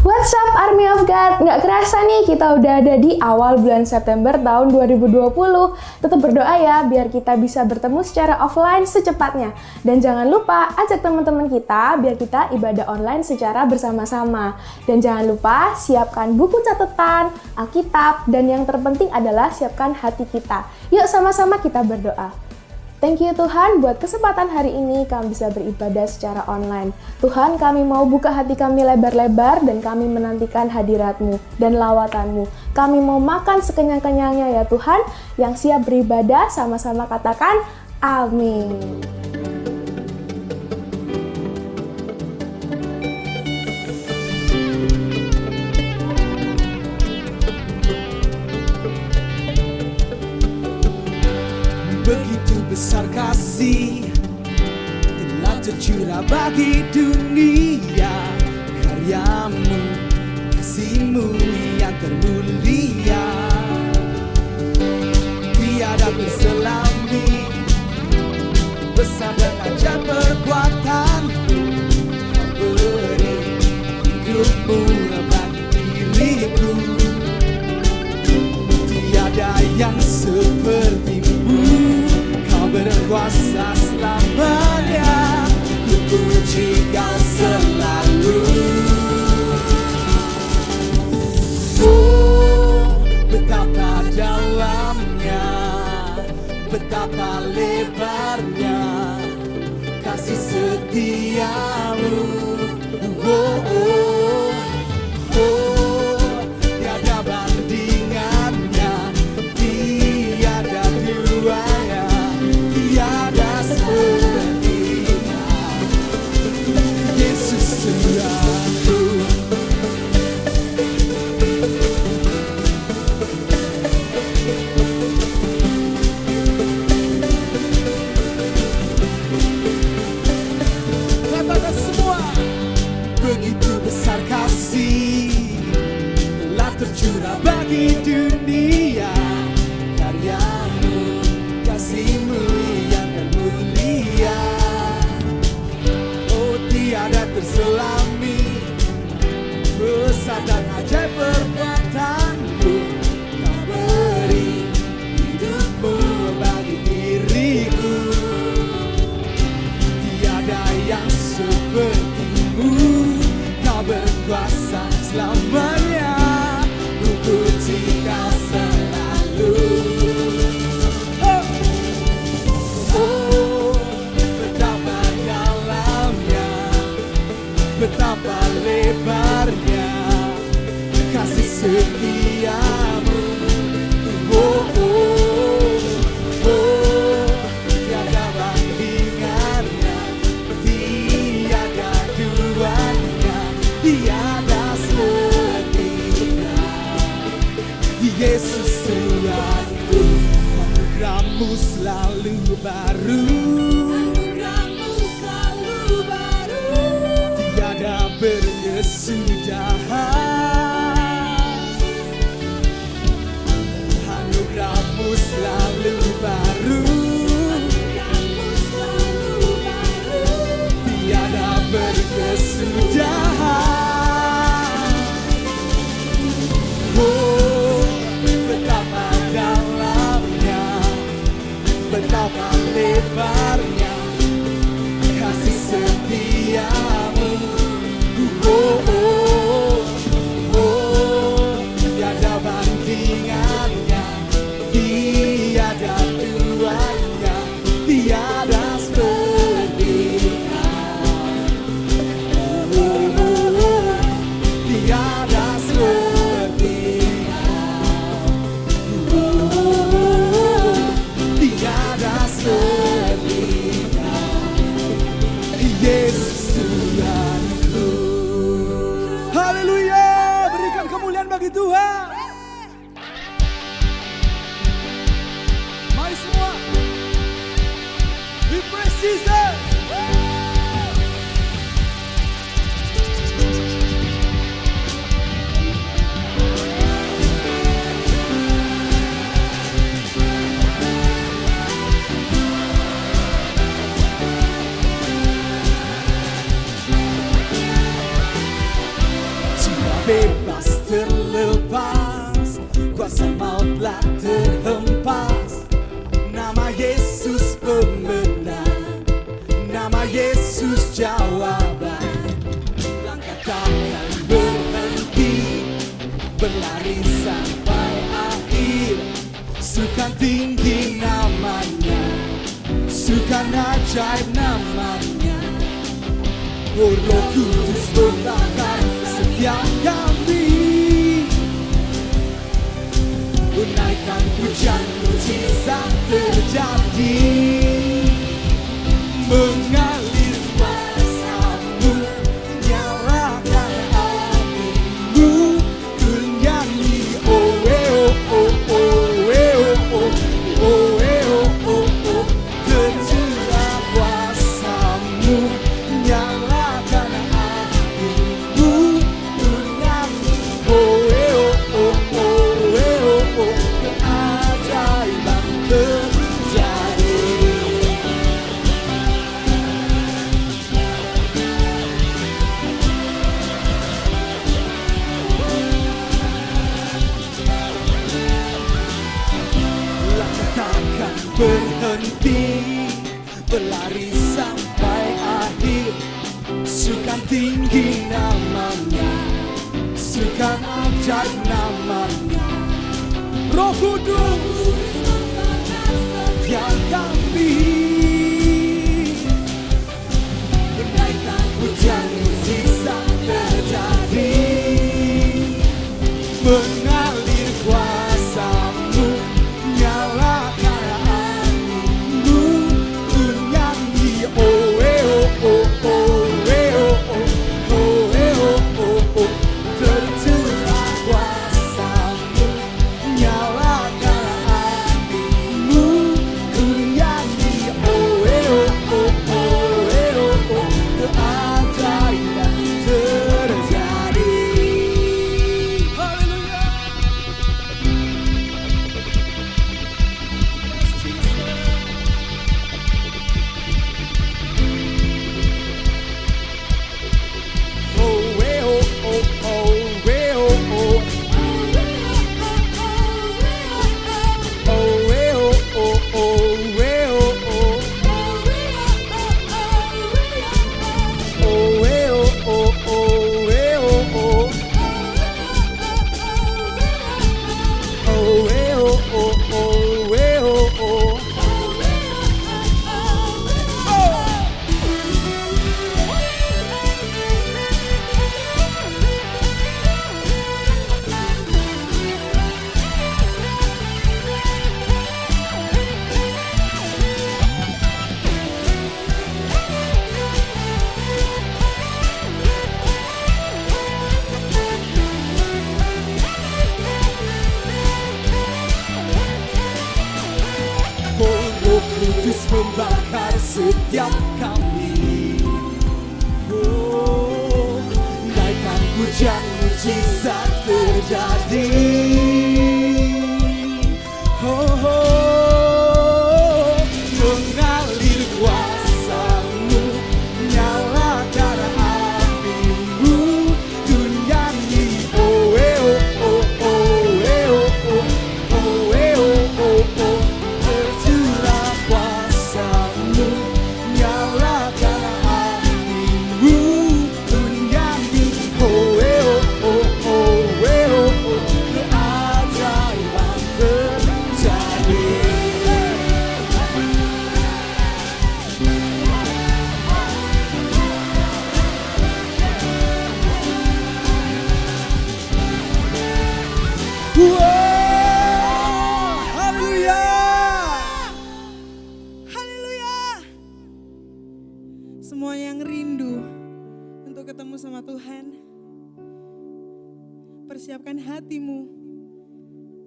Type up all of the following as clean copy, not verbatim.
What's up Army of God? Nggak kerasa nih kita udah ada di awal bulan September tahun 2020. Tetap berdoa ya biar kita bisa bertemu secara offline secepatnya. Dan jangan lupa ajak teman-teman kita biar kita ibadah online secara bersama-sama. Dan jangan lupa siapkan buku catatan, Alkitab, dan yang terpenting adalah siapkan hati kita. Yuk sama-sama kita berdoa. Thank you Tuhan buat kesempatan hari ini kami bisa beribadah secara online. Tuhan, kami mau buka hati kami lebar-lebar dan kami menantikan hadirat-Mu dan lawatan-Mu. Kami mau makan sekenyang-kenyangnya ya Tuhan. Yang siap beribadah sama-sama katakan amin. Begitu besar kasih telah tercurah bagi dunia, karyamu, kasihmu yang termulia, tiada terselami, besar dan ajaib perbuatanmu, kau beri hidupmu bagi diriku, tiada yang sepertimu. Berkuasa selamanya, ku puji Kau selalu. Oh, betapa dalamnya, betapa lebarnya kasih setiamu. Oh, oh, oh, tiada bandingannya, tiada duanya. Tiada sepertinya Yesus selalu. Katakan semua. Begitu besar kasih telah tercurah bagi dunia, karyamu, kasihmu yang termulia, oh tiada terselami, besar dan ajaib perbuatanmu, kau beri hidupmu bagi diriku, tiada yang sepertimu, kau berkuasa selamanya, ku puji Kau selalu. Betapa lebarnya kasih setiamu. Oh, oh, oh, tiada bandingannya, tiada duanya, tiada sepertinya. Yesus selalu, anugerah-Mu selalu baru. Tiada berkesudahan, anugerah-Mu selalu baru, tiada berkesudahan. Oh, betapa dalamnya, betapa lebarnya kasih setiamu. Oh, oh, oh, tiada bandingannya, tiada duanya, tiada sepertinya. Oh, oh, oh, tiada sepertinya. Oh, oh, oh, tiada sepertinya. Yesus Tuhanku. Haleluya, berikan kemuliaan bagi Tuhan. Mari semua, we praise Jesus. bebas terlepas, kuasa maut telah terhempas. Nama Yesus pemenang, nama Yesus jawaban. Langkah takkan berhenti, berlari sampai akhir. Sukan tinggi namanya, sukan ajaib namanya. Oh, Roh Kudus membakar setiap kami, menaikkan hujan mujizat terjadi, mengalir kuasa-Mu, nyalakan apimu, ku nyanyi oh oh oh oh oh oh oh oh oh, tercurah kuasa-Mu, nyalakan apimu, ku nyanyi oh oh oh oh oh, keajaiban terjadi. Langkah takkan berhenti, berlari sampai akhir. Sukan tinggi namanya, sukan ajaib namanya. Roh Kudus setiap kami, menaikkan hujan mujizat terjadi, mengalir kuasa-Mu, nyalakan apimu, ku nyanyi oh oh oh oh oh oh oh, tercurah kuasa-Mu, nyalakan apimu, ku nyanyi oh oh oh oh, keajaiban terjadi. Haleluya. Roh Kudus membakar setiap kami. Oh, naikkan hujan mujizat terjadi. Oh, oh, mengalir kuasa-Mu, nyalakan apimu, ku nyanyi oh oh oh oh oh oh oh oh, tercurah kuasa-Mu, nyalakan apimu, ku nyanyi oh oh oh oh oh, keajaiban terjadi. Wow, haleluya. Haleluya. Semua yang rindu untuk ketemu sama Tuhan, persiapkan hatimu.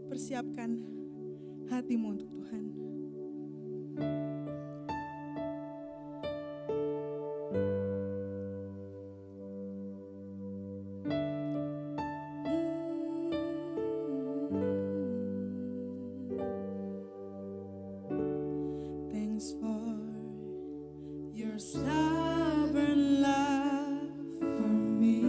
Persiapkan hatimu untuk Tuhan. Thanks for your stubborn love for me.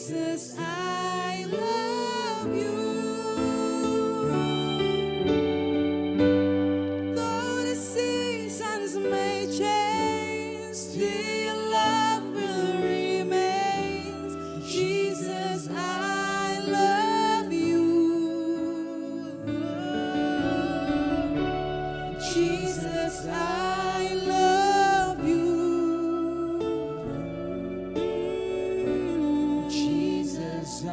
Jesus, I love you. Though the seasons may change, still your love will remain. Jesus, I love you. Jesus, I love you. Jesus, I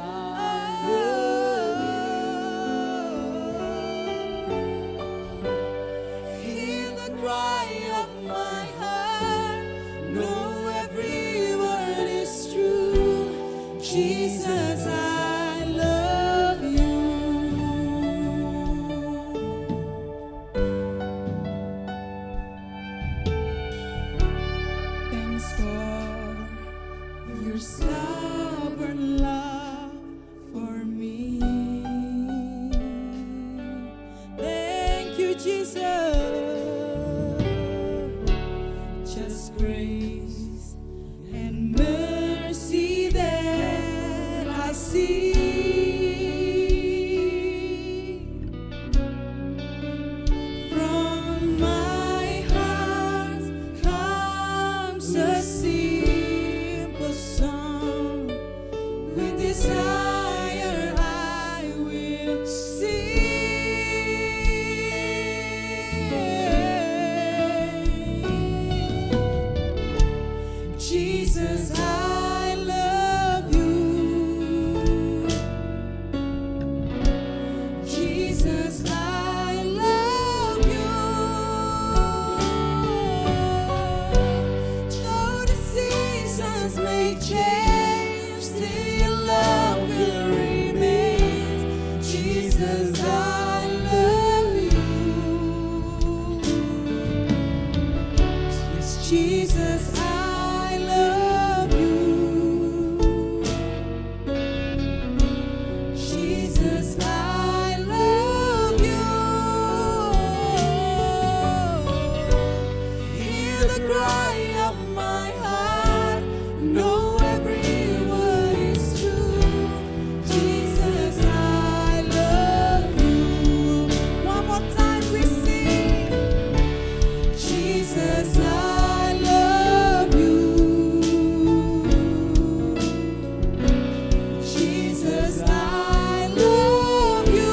Hear the cry of my heart. Know every word is true. Jesus, I love you. Thanks for your stubborn love for me. Thank you, Jesus. Just grace and mercy that I see. From my heart comes a simple song. With desire I will sing. Jesus, I love you. Jesus, I love you. Though the seasons may change, still your love will remain. Jesus, I love you. Yes, Jesus, I love you. Jesus, I love you. Hear the cry of my heart. Know every word is true. Jesus, I love you. One more time we sing. Jesus, I love you. Jesus, I love you.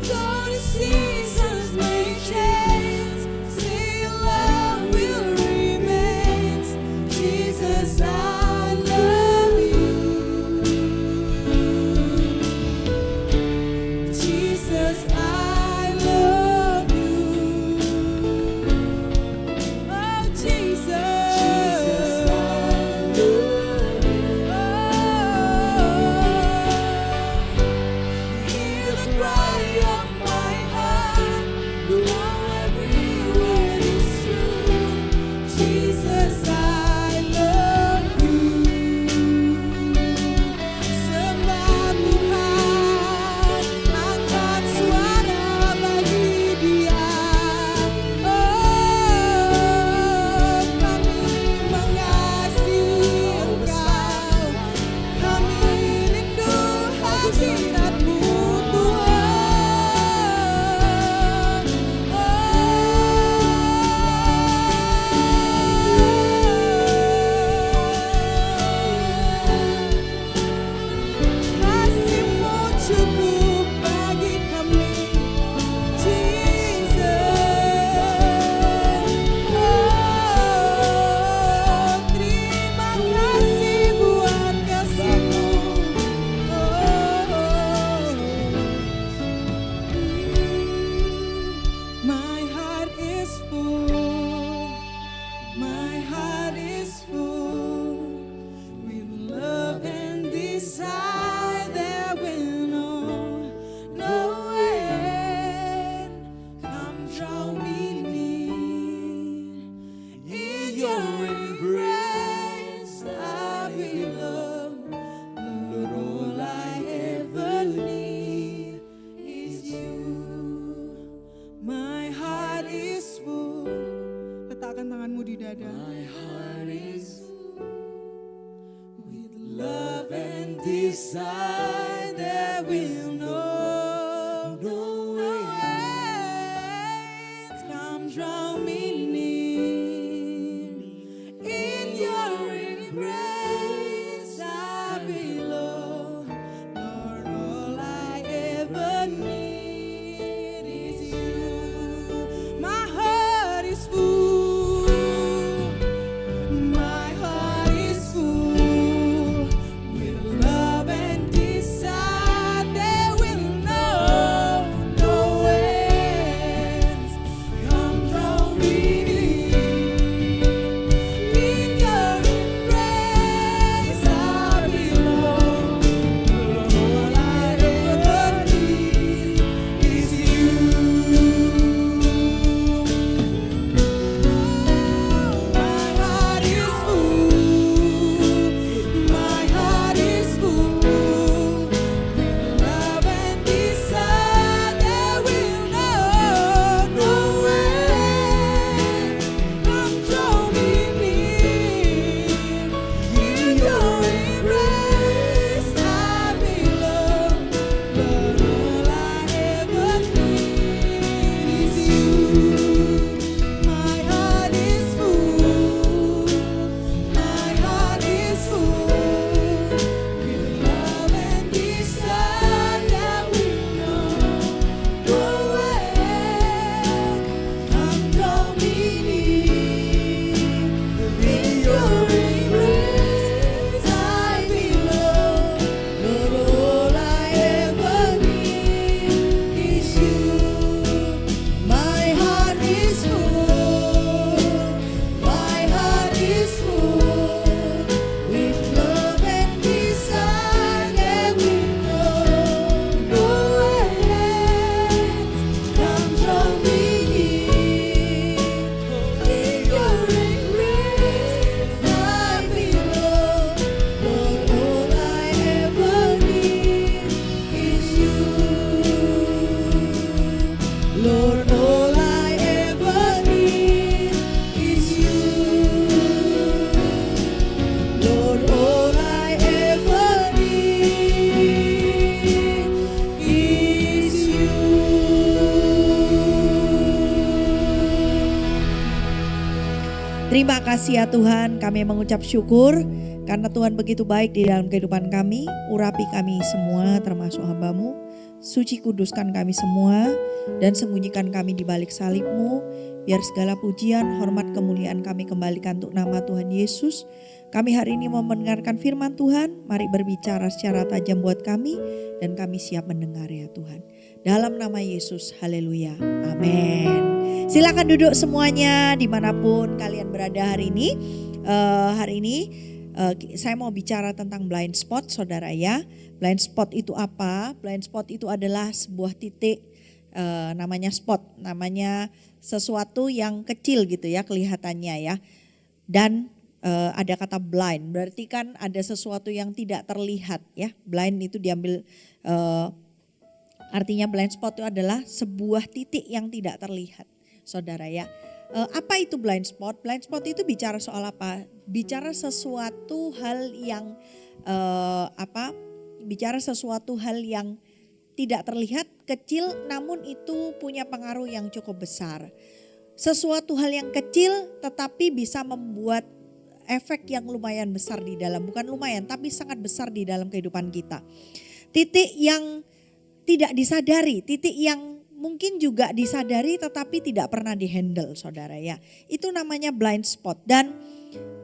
Though the seasons may change, still your love will remain. Jesus, I love you. Jesus, I love you. Oh, Jesus. Jesus, I love you. Hear the cry of my heart. Know every word is true. Jesus, I love you. Sembah Tuhan, angkat suara bagi Dia. Oh, kami mengasihi Engkau. Kami rindu habitat-Mu, Tuhan. Kasih-Mu cukup bagi kami, Jesus. Oh, terima kasih buat kasih-Mu. My heart is full. My heart is full with love and desire that will know no end. Come draw me near. In your embrace I belong. Lord, all I ever need is you. My heart is full. Letakkan tanganmu di dada. My heart is love and desire that will know no ends. Come draw me near. In your embrace I belong. Lord, all I ever need is you. My heart is full. My heart is full with love and desire that will know no ends. Come draw me near. In your embrace I belong. All I ever need is you. My heart is full. My heart is full with love and desire that will know no end. Come draw me near. In your embrace I belong. Lord, all I ever need is you. My heart is full. My heart is full with love and desire that will know no end. Come draw me near. In your embrace I belong. Lord, all I ever need is you. My heart is full. My heart is full with love and desire that will know no ends. Come draw me near. In your embrace I belong. Lord, all I ever need is you. Lord, all I ever need is you. Lord, all I ever need is you. Terima kasih ya Tuhan, kami mengucap syukur karena Tuhan begitu baik di dalam kehidupan kami. Urapi kami semua termasuk hamba-Mu. Suci kuduskan kami semua dan sembunyikan kami di balik salib-Mu. Biar segala pujian, hormat, kemuliaan kami kembalikan untuk nama Tuhan Yesus. Kami hari ini mau mendengarkan firman Tuhan. Mari berbicara secara tajam buat kami dan kami siap mendengar ya Tuhan. Dalam nama Yesus, haleluya, amin. Silakan duduk semuanya dimanapun kalian berada hari ini. Saya mau bicara tentang blind spot, saudara ya. Blind spot itu apa? Blind spot itu adalah sebuah titik, namanya spot, namanya sesuatu yang kecil gitu ya kelihatannya ya. Dan ada kata blind, berarti kan ada sesuatu yang tidak terlihat ya. Blind itu diambil artinya blind spot itu adalah sebuah titik yang tidak terlihat, saudara ya. Apa itu blind spot? Blind spot itu bicara soal apa? Bicara sesuatu hal yang bicara sesuatu hal yang tidak terlihat, kecil, namun itu punya pengaruh yang cukup besar. Sesuatu hal yang kecil tetapi bisa membuat efek yang lumayan besar di dalam, bukan lumayan tapi sangat besar di dalam kehidupan kita. Titik yang tidak disadari, titik yang mungkin juga disadari tetapi tidak pernah dihandle, saudara ya. Itu namanya blind spot. Dan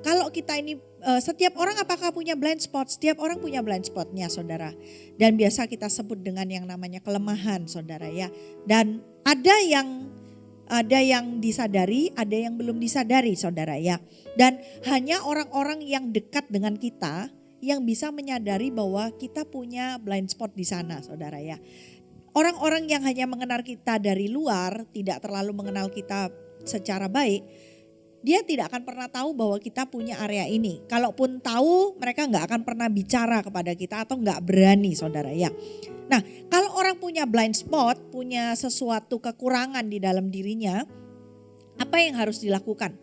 kalau kita ini setiap orang apakah punya blind spot? Setiap orang punya blind spotnya, saudara. Dan biasa kita sebut dengan yang namanya kelemahan, saudara ya. Dan ada yang disadari, ada yang belum disadari, saudara ya. Dan hanya orang-orang yang dekat dengan kita yang bisa menyadari bahwa kita punya blind spot di sana, saudara ya. Orang-orang yang hanya mengenal kita dari luar, tidak terlalu mengenal kita secara baik, dia tidak akan pernah tahu bahwa kita punya area ini. Kalaupun tahu, mereka nggak akan pernah bicara kepada kita atau nggak berani, saudara ya. Nah, kalau orang punya blind spot, punya sesuatu kekurangan di dalam dirinya, apa yang harus dilakukan?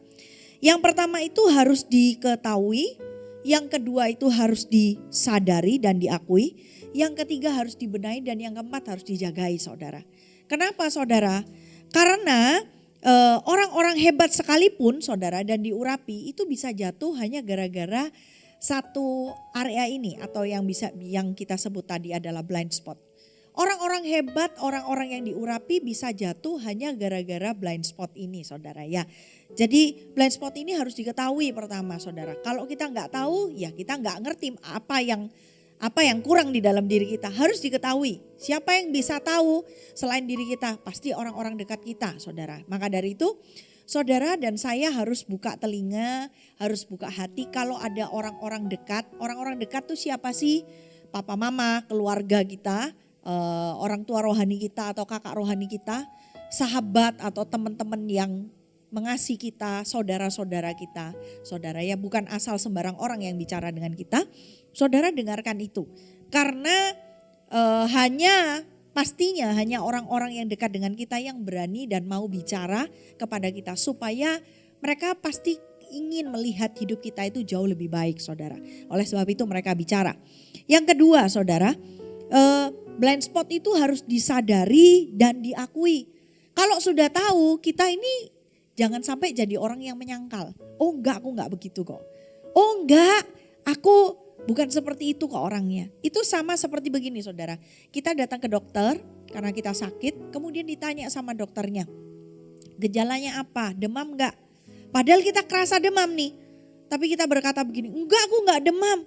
Yang pertama itu harus diketahui, Yang kedua itu harus disadari dan diakui. Yang ketiga harus dibenahi dan yang keempat harus dijagai saudara. Kenapa saudara? Karena orang-orang hebat sekalipun saudara dan diurapi itu bisa jatuh hanya gara-gara satu area ini atau yang kita sebut tadi adalah blind spot. Orang-orang hebat, orang-orang yang diurapi bisa jatuh hanya gara-gara blind spot ini saudara ya. Jadi blind spot ini harus diketahui pertama saudara. Kalau kita nggak tahu ya kita nggak ngerti apa yang kurang di dalam diri kita. Harus diketahui. Siapa yang bisa tahu selain diri kita? Pasti orang-orang dekat kita saudara. Maka dari itu saudara dan saya harus buka telinga, harus buka hati kalau ada orang-orang dekat. Orang-orang dekat tuh siapa sih? Papa mama, keluarga kita, orang tua rohani kita atau kakak rohani kita, sahabat atau teman-teman yang mengasihi kita, saudara-saudara kita. Saudara ya bukan asal sembarang orang yang bicara dengan kita. Saudara dengarkan itu. Karena pastinya hanya orang-orang yang dekat dengan kita yang berani dan mau bicara kepada kita. Supaya mereka pasti ingin melihat hidup kita itu jauh lebih baik saudara. Oleh sebab itu mereka bicara. Yang kedua saudara, blind spot itu harus disadari dan diakui. Kalau sudah tahu kita ini jangan sampai jadi orang yang menyangkal. Oh enggak, aku enggak begitu kok. Oh enggak, aku bukan seperti itu kok orangnya. Itu sama seperti begini saudara. Kita datang ke dokter karena kita sakit. Kemudian ditanya sama dokternya. Gejalanya apa? Demam enggak? Padahal kita kerasa demam nih. Tapi kita berkata begini. Enggak, aku enggak demam.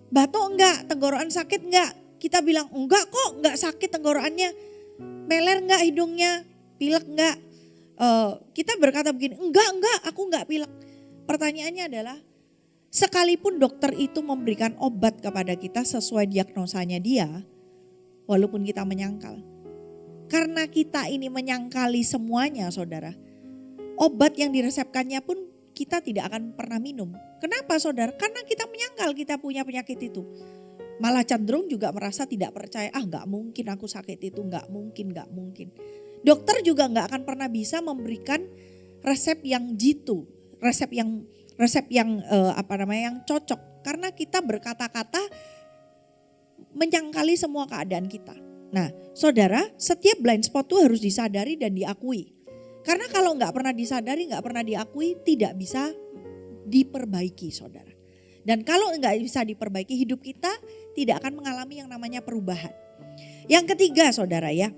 Batuk enggak? Tenggorokan sakit enggak? Kita bilang enggak kok, enggak sakit tenggorokannya. Meler enggak hidungnya? Pilek enggak? Kita berkata begini, enggak, aku enggak pilek. Pertanyaannya adalah, sekalipun dokter itu memberikan obat kepada kita sesuai diagnosanya dia, walaupun kita menyangkal. Karena kita ini menyangkali semuanya saudara, obat yang diresepkannya pun kita tidak akan pernah minum. Kenapa saudara? Karena kita menyangkal kita punya penyakit itu. Malah cenderung juga merasa tidak percaya, enggak mungkin aku sakit itu, enggak mungkin. Dokter juga enggak akan pernah bisa memberikan resep yang jitu, resep yang yang cocok. Karena kita berkata-kata menyangkali semua keadaan kita. Nah saudara, setiap blind spot itu harus disadari dan diakui. Karena kalau enggak pernah disadari, enggak pernah diakui, tidak bisa diperbaiki saudara. Dan kalau enggak bisa diperbaiki, hidup kita tidak akan mengalami yang namanya perubahan. Yang ketiga saudara ya,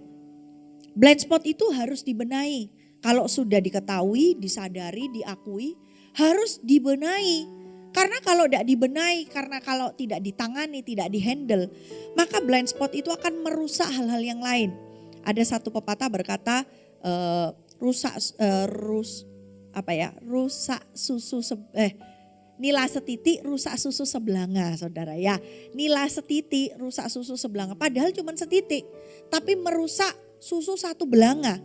blind spot itu harus dibenahi. Kalau sudah diketahui, disadari, diakui, harus dibenahi. Karena kalau tidak dibenahi, karena kalau tidak ditangani, tidak dihandle, maka blind spot itu akan merusak hal-hal yang lain. Ada satu pepatah berkata, nila setitik rusak susu sebelanga saudara ya. Nila setitik rusak susu sebelanga. Padahal cuma setitik. Tapi merusak susu satu belanga.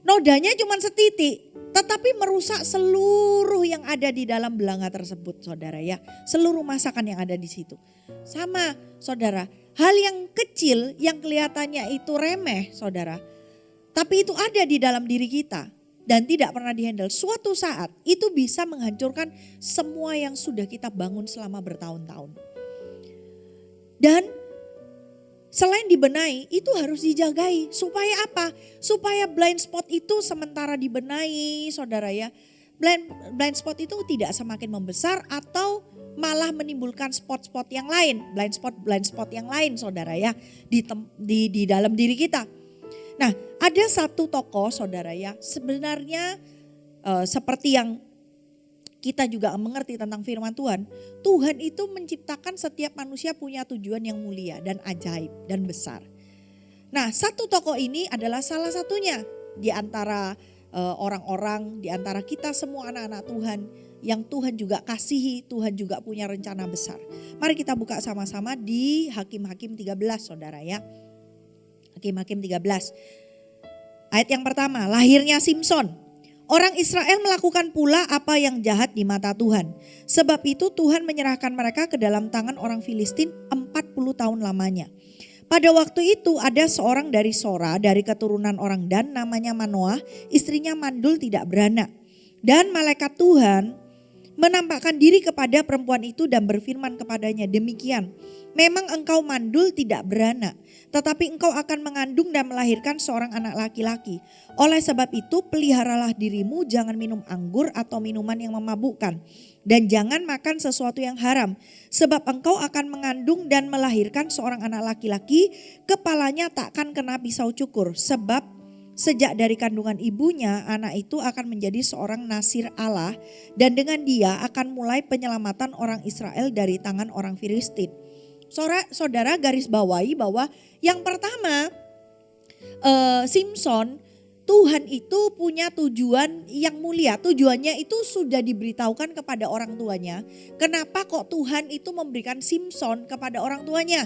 Nodanya cuma setitik. Tetapi merusak seluruh yang ada di dalam belanga tersebut saudara ya. Seluruh masakan yang ada di situ. Sama saudara. Hal yang kecil yang kelihatannya itu remeh saudara. Tapi itu ada di dalam diri kita. Dan tidak pernah dihandle, suatu saat itu bisa menghancurkan semua yang sudah kita bangun selama bertahun-tahun. Dan selain dibenahi, itu harus dijagai. Supaya apa? Supaya blind spot itu sementara dibenahi saudara ya. Blind spot itu tidak semakin membesar atau malah menimbulkan spot-spot yang lain. Blind spot yang lain saudara ya. Di dalam diri kita. Nah, ada satu tokoh saudara ya, sebenarnya seperti yang kita juga mengerti tentang firman Tuhan, Tuhan itu menciptakan setiap manusia punya tujuan yang mulia dan ajaib dan besar. Nah, satu tokoh ini adalah salah satunya di antara orang-orang, di antara kita semua anak-anak Tuhan yang Tuhan juga kasihi, Tuhan juga punya rencana besar. Mari kita buka sama-sama di Hakim-Hakim 13 saudara ya. Hakim-Hakim 13. Ayat yang pertama, lahirnya Simson. Orang Israel melakukan pula apa yang jahat di mata Tuhan. Sebab itu Tuhan menyerahkan mereka ke dalam tangan orang Filistin 40 tahun lamanya. Pada waktu itu ada seorang dari Sora, dari keturunan orang Dan, namanya Manoah, istrinya mandul tidak beranak. Dan malaikat Tuhan menampakkan diri kepada perempuan itu dan berfirman kepadanya, demikian, memang engkau mandul tidak beranak, tetapi engkau akan mengandung dan melahirkan seorang anak laki-laki. Oleh sebab itu peliharalah dirimu, jangan minum anggur atau minuman yang memabukkan, dan jangan makan sesuatu yang haram, sebab engkau akan mengandung dan melahirkan seorang anak laki-laki, kepalanya takkan kena pisau cukur, sebab sejak dari kandungan ibunya, anak itu akan menjadi seorang nasir Allah, dan dengan dia akan mulai penyelamatan orang Israel dari tangan orang Filistin. Saudara garis bawahi bahwa yang pertama, Simson, Tuhan itu punya tujuan yang mulia. Tujuannya itu sudah diberitahukan kepada orang tuanya. Kenapa kok Tuhan itu memberikan Simson kepada orang tuanya?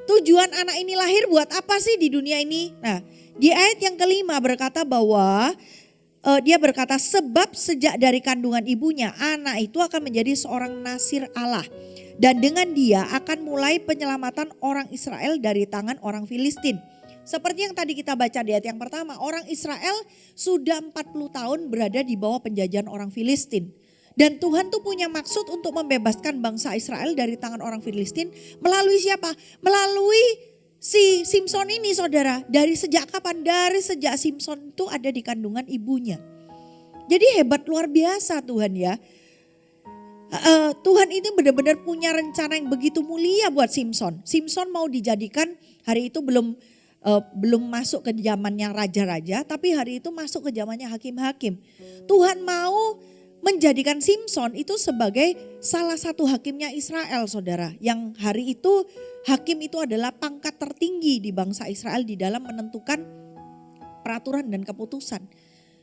Tujuan anak ini lahir buat apa sih di dunia ini? Nah, di ayat yang kelima berkata bahwa dia berkata, sebab sejak dari kandungan ibunya anak itu akan menjadi seorang nasir Allah, dan dengan dia akan mulai penyelamatan orang Israel dari tangan orang Filistin. Seperti yang tadi kita baca di ayat yang pertama, orang Israel sudah 40 tahun berada di bawah penjajahan orang Filistin. Dan Tuhan tuh punya maksud untuk membebaskan bangsa Israel dari tangan orang Filistin melalui siapa? Melalui si Simson ini, saudara. Dari sejak kapan? Dari sejak Simson itu ada di kandungan ibunya. Jadi hebat luar biasa Tuhan ya. Tuhan ini benar-benar punya rencana yang begitu mulia buat Simson. Simson mau dijadikan, hari itu belum masuk ke zamannya raja-raja, tapi hari itu masuk ke zamannya hakim-hakim. Tuhan mau menjadikan Simson itu sebagai salah satu hakimnya Israel, saudara. Yang hari itu hakim itu adalah pangkat tertinggi di bangsa Israel di dalam menentukan peraturan dan keputusan.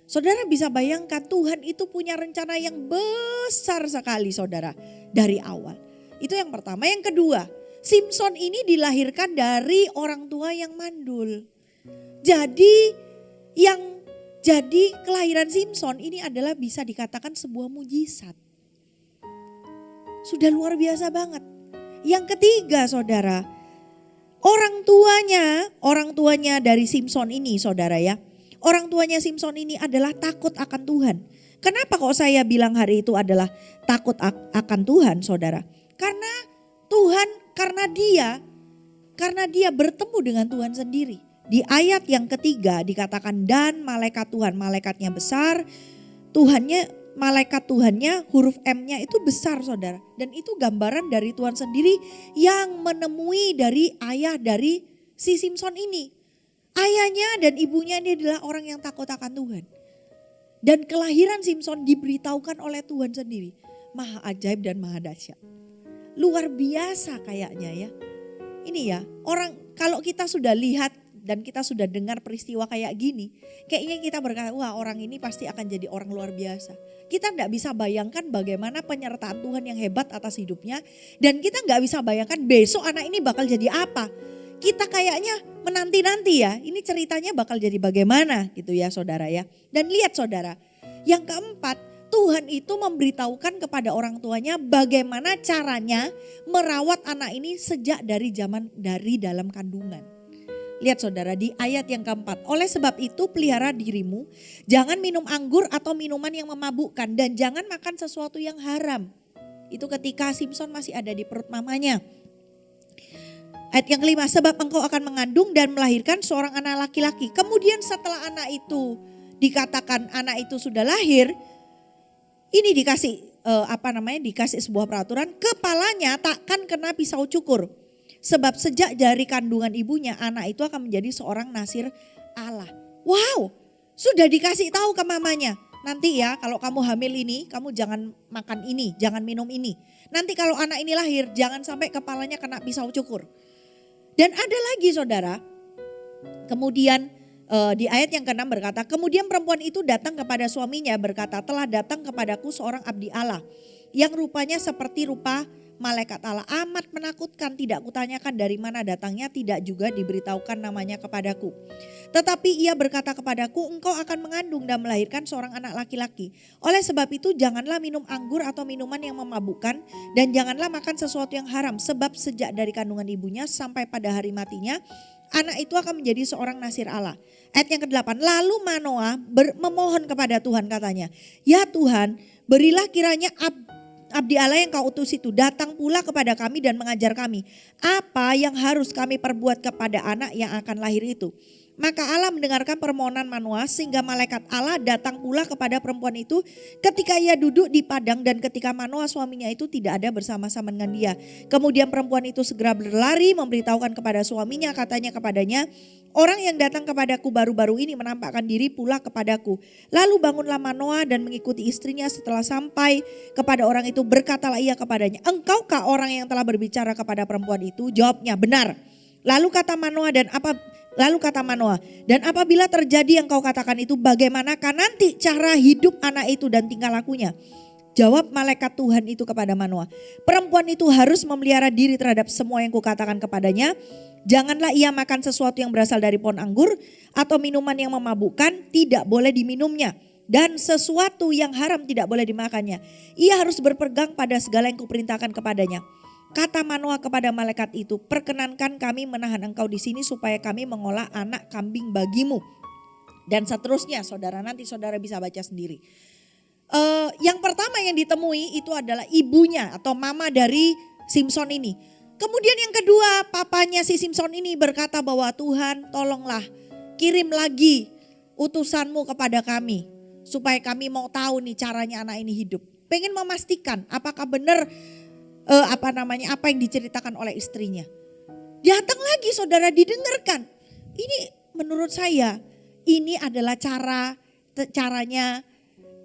Saudara bisa bayangkan Tuhan itu punya rencana yang besar sekali, saudara, dari awal. Itu yang pertama. Yang kedua, Simson ini dilahirkan dari orang tua yang mandul. Jadi kelahiran Simson ini adalah bisa dikatakan sebuah mujizat. Sudah luar biasa banget. Yang ketiga, saudara, orang tuanya dari Simson ini, saudara ya. Orang tuanya Simson ini adalah takut akan Tuhan. Kenapa kok saya bilang hari itu adalah takut akan Tuhan, saudara? Karena dia bertemu dengan Tuhan sendiri. Di ayat yang ketiga dikatakan, dan malaikat Tuhan, malaikatnya besar, malaikat Tuhannya huruf M-nya itu besar, saudara. Dan itu gambaran dari Tuhan sendiri yang menemui dari ayah dari si Simson ini. Ayahnya dan ibunya ini adalah orang yang takut akan Tuhan. Dan kelahiran Simson diberitahukan oleh Tuhan sendiri. Maha ajaib dan maha dahsyat. Luar biasa kayaknya ya. Ini ya, orang kalau kita sudah lihat dan kita sudah dengar peristiwa kayak gini, kayaknya kita berkata, wah orang ini pasti akan jadi orang luar biasa. Kita tidak bisa bayangkan bagaimana penyertaan Tuhan yang hebat atas hidupnya. Dan kita nggak bisa bayangkan besok anak ini bakal jadi apa. Kita kayaknya menanti-nanti ya, ini ceritanya bakal jadi bagaimana gitu ya saudara ya. Dan lihat saudara, yang keempat, Tuhan itu memberitahukan kepada orang tuanya bagaimana caranya merawat anak ini sejak dari dalam kandungan. Lihat saudara di ayat yang keempat. Oleh sebab itu pelihara dirimu, jangan minum anggur atau minuman yang memabukkan, dan jangan makan sesuatu yang haram. Itu ketika Simson masih ada di perut mamanya. Ayat yang kelima, sebab engkau akan mengandung dan melahirkan seorang anak laki-laki. Kemudian setelah anak itu dikatakan anak itu sudah lahir, ini dikasih dikasih sebuah peraturan, kepalanya takkan kena pisau cukur. Sebab sejak dari kandungan ibunya anak itu akan menjadi seorang nasir Allah. Wow, sudah dikasih tahu ke mamanya. Nanti ya kalau kamu hamil ini, kamu jangan makan ini, jangan minum ini. Nanti kalau anak ini lahir, jangan sampai kepalanya kena pisau cukur. Dan ada lagi saudara, kemudian di ayat yang ke-6 berkata, kemudian perempuan itu datang kepada suaminya berkata, telah datang kepadaku seorang abdi Allah yang rupanya seperti rupa malaikat Allah, amat menakutkan, tidak kutanyakan dari mana datangnya, tidak juga diberitahukan namanya kepadaku. Tetapi ia berkata kepadaku, engkau akan mengandung dan melahirkan seorang anak laki-laki. Oleh sebab itu janganlah minum anggur atau minuman yang memabukkan, dan janganlah makan sesuatu yang haram, sebab sejak dari kandungan ibunya sampai pada hari matinya, anak itu akan menjadi seorang nasir Allah. Ayat yang ke-8, lalu Manoah memohon kepada Tuhan katanya, ya Tuhan, Berilah kiranya abdi Allah yang kau utus itu datang pula kepada kami dan mengajar kami apa yang harus kami perbuat kepada anak yang akan lahir itu. Maka Allah mendengarkan permohonan Manoah sehingga malaikat Allah datang pula kepada perempuan itu ketika ia duduk di padang dan ketika Manoah suaminya itu tidak ada bersama-sama dengan dia. Kemudian perempuan itu segera berlari memberitahukan kepada suaminya, katanya kepadanya, orang yang datang kepadaku baru-baru ini menampakkan diri pula kepadaku. Lalu bangunlah Manoah dan mengikuti istrinya. Setelah sampai kepada orang itu berkatalah ia kepadanya, engkaukah orang yang telah berbicara kepada perempuan itu? Jawabnya, benar. Lalu kata Manoah, dan apabila terjadi yang kau katakan itu, bagaimanakah nanti cara hidup anak itu dan tingkah lakunya? Jawab malaikat Tuhan itu kepada Manoah, perempuan itu harus memelihara diri terhadap semua yang kukatakan kepadanya. Janganlah ia makan sesuatu yang berasal dari pohon anggur atau minuman yang memabukkan, tidak boleh diminumnya. Dan sesuatu yang haram tidak boleh dimakannya. Ia harus berpegang pada segala yang kuperintahkan kepadanya. Kata Manoah kepada malaikat itu, perkenankan kami menahan engkau di sini supaya kami mengolah anak kambing bagimu. Dan seterusnya, saudara, nanti saudara bisa baca sendiri. Yang pertama yang ditemui itu adalah ibunya atau mama dari Simson ini. Kemudian yang kedua, papanya si Simson ini berkata bahwa Tuhan tolonglah kirim lagi utusanmu kepada kami. Supaya kami mau tahu nih caranya anak ini hidup. Pengen memastikan apakah benar apa yang diceritakan oleh istrinya. Datang lagi saudara, didengarkan. Ini menurut saya ini adalah caranya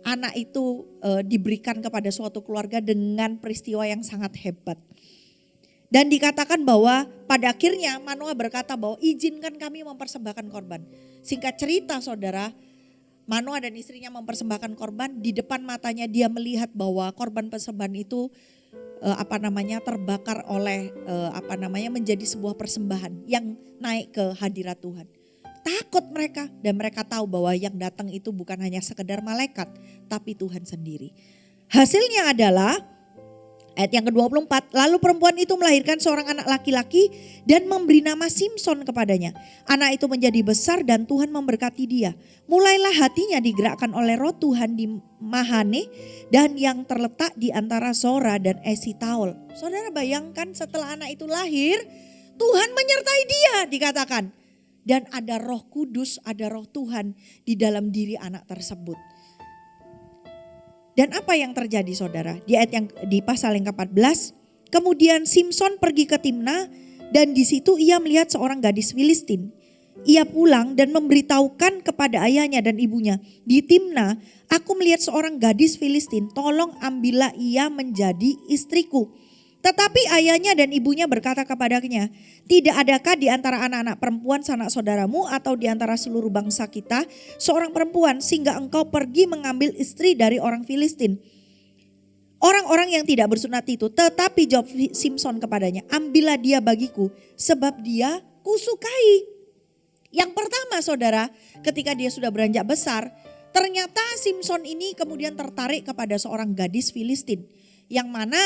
anak itu diberikan kepada suatu keluarga dengan peristiwa yang sangat hebat. Dan dikatakan bahwa pada akhirnya Manoah berkata bahwa izinkan kami mempersembahkan korban. Singkat cerita saudara, Manoah dan istrinya mempersembahkan korban. Di depan matanya dia melihat bahwa korban persembahan itu terbakar oleh menjadi sebuah persembahan yang naik ke hadirat Tuhan. Takut mereka dan mereka tahu bahwa yang datang itu bukan hanya sekedar malaikat tapi Tuhan sendiri. Hasilnya adalah ayat yang ke-24, lalu perempuan itu melahirkan seorang anak laki-laki dan memberi nama Simson kepadanya. Anak itu menjadi besar dan Tuhan memberkati dia. Mulailah hatinya digerakkan oleh roh Tuhan di Mahane dan yang terletak di antara Zora dan Esitaol. Saudara bayangkan setelah anak itu lahir, Tuhan menyertai dia dikatakan. Dan ada Roh Kudus, ada Roh Tuhan di dalam diri anak tersebut. Dan apa yang terjadi saudara? Di pasal yang ke-14, kemudian Simson pergi ke Timna dan di situ ia melihat seorang gadis Filistin. Ia pulang dan memberitahukan kepada ayahnya dan ibunya, di Timna aku melihat seorang gadis Filistin, tolong ambillah ia menjadi istriku. Tetapi ayahnya dan ibunya berkata kepadanya, tidak adakah di antara anak-anak perempuan sanak saudaramu atau di antara seluruh bangsa kita seorang perempuan sehingga engkau pergi mengambil istri dari orang Filistin? Orang-orang yang tidak bersunat itu, tetapi jawab Simson kepadanya, ambillah dia bagiku sebab dia kusukai. Yang pertama saudara, ketika dia sudah beranjak besar, ternyata Simson ini kemudian tertarik kepada seorang gadis Filistin. Yang mana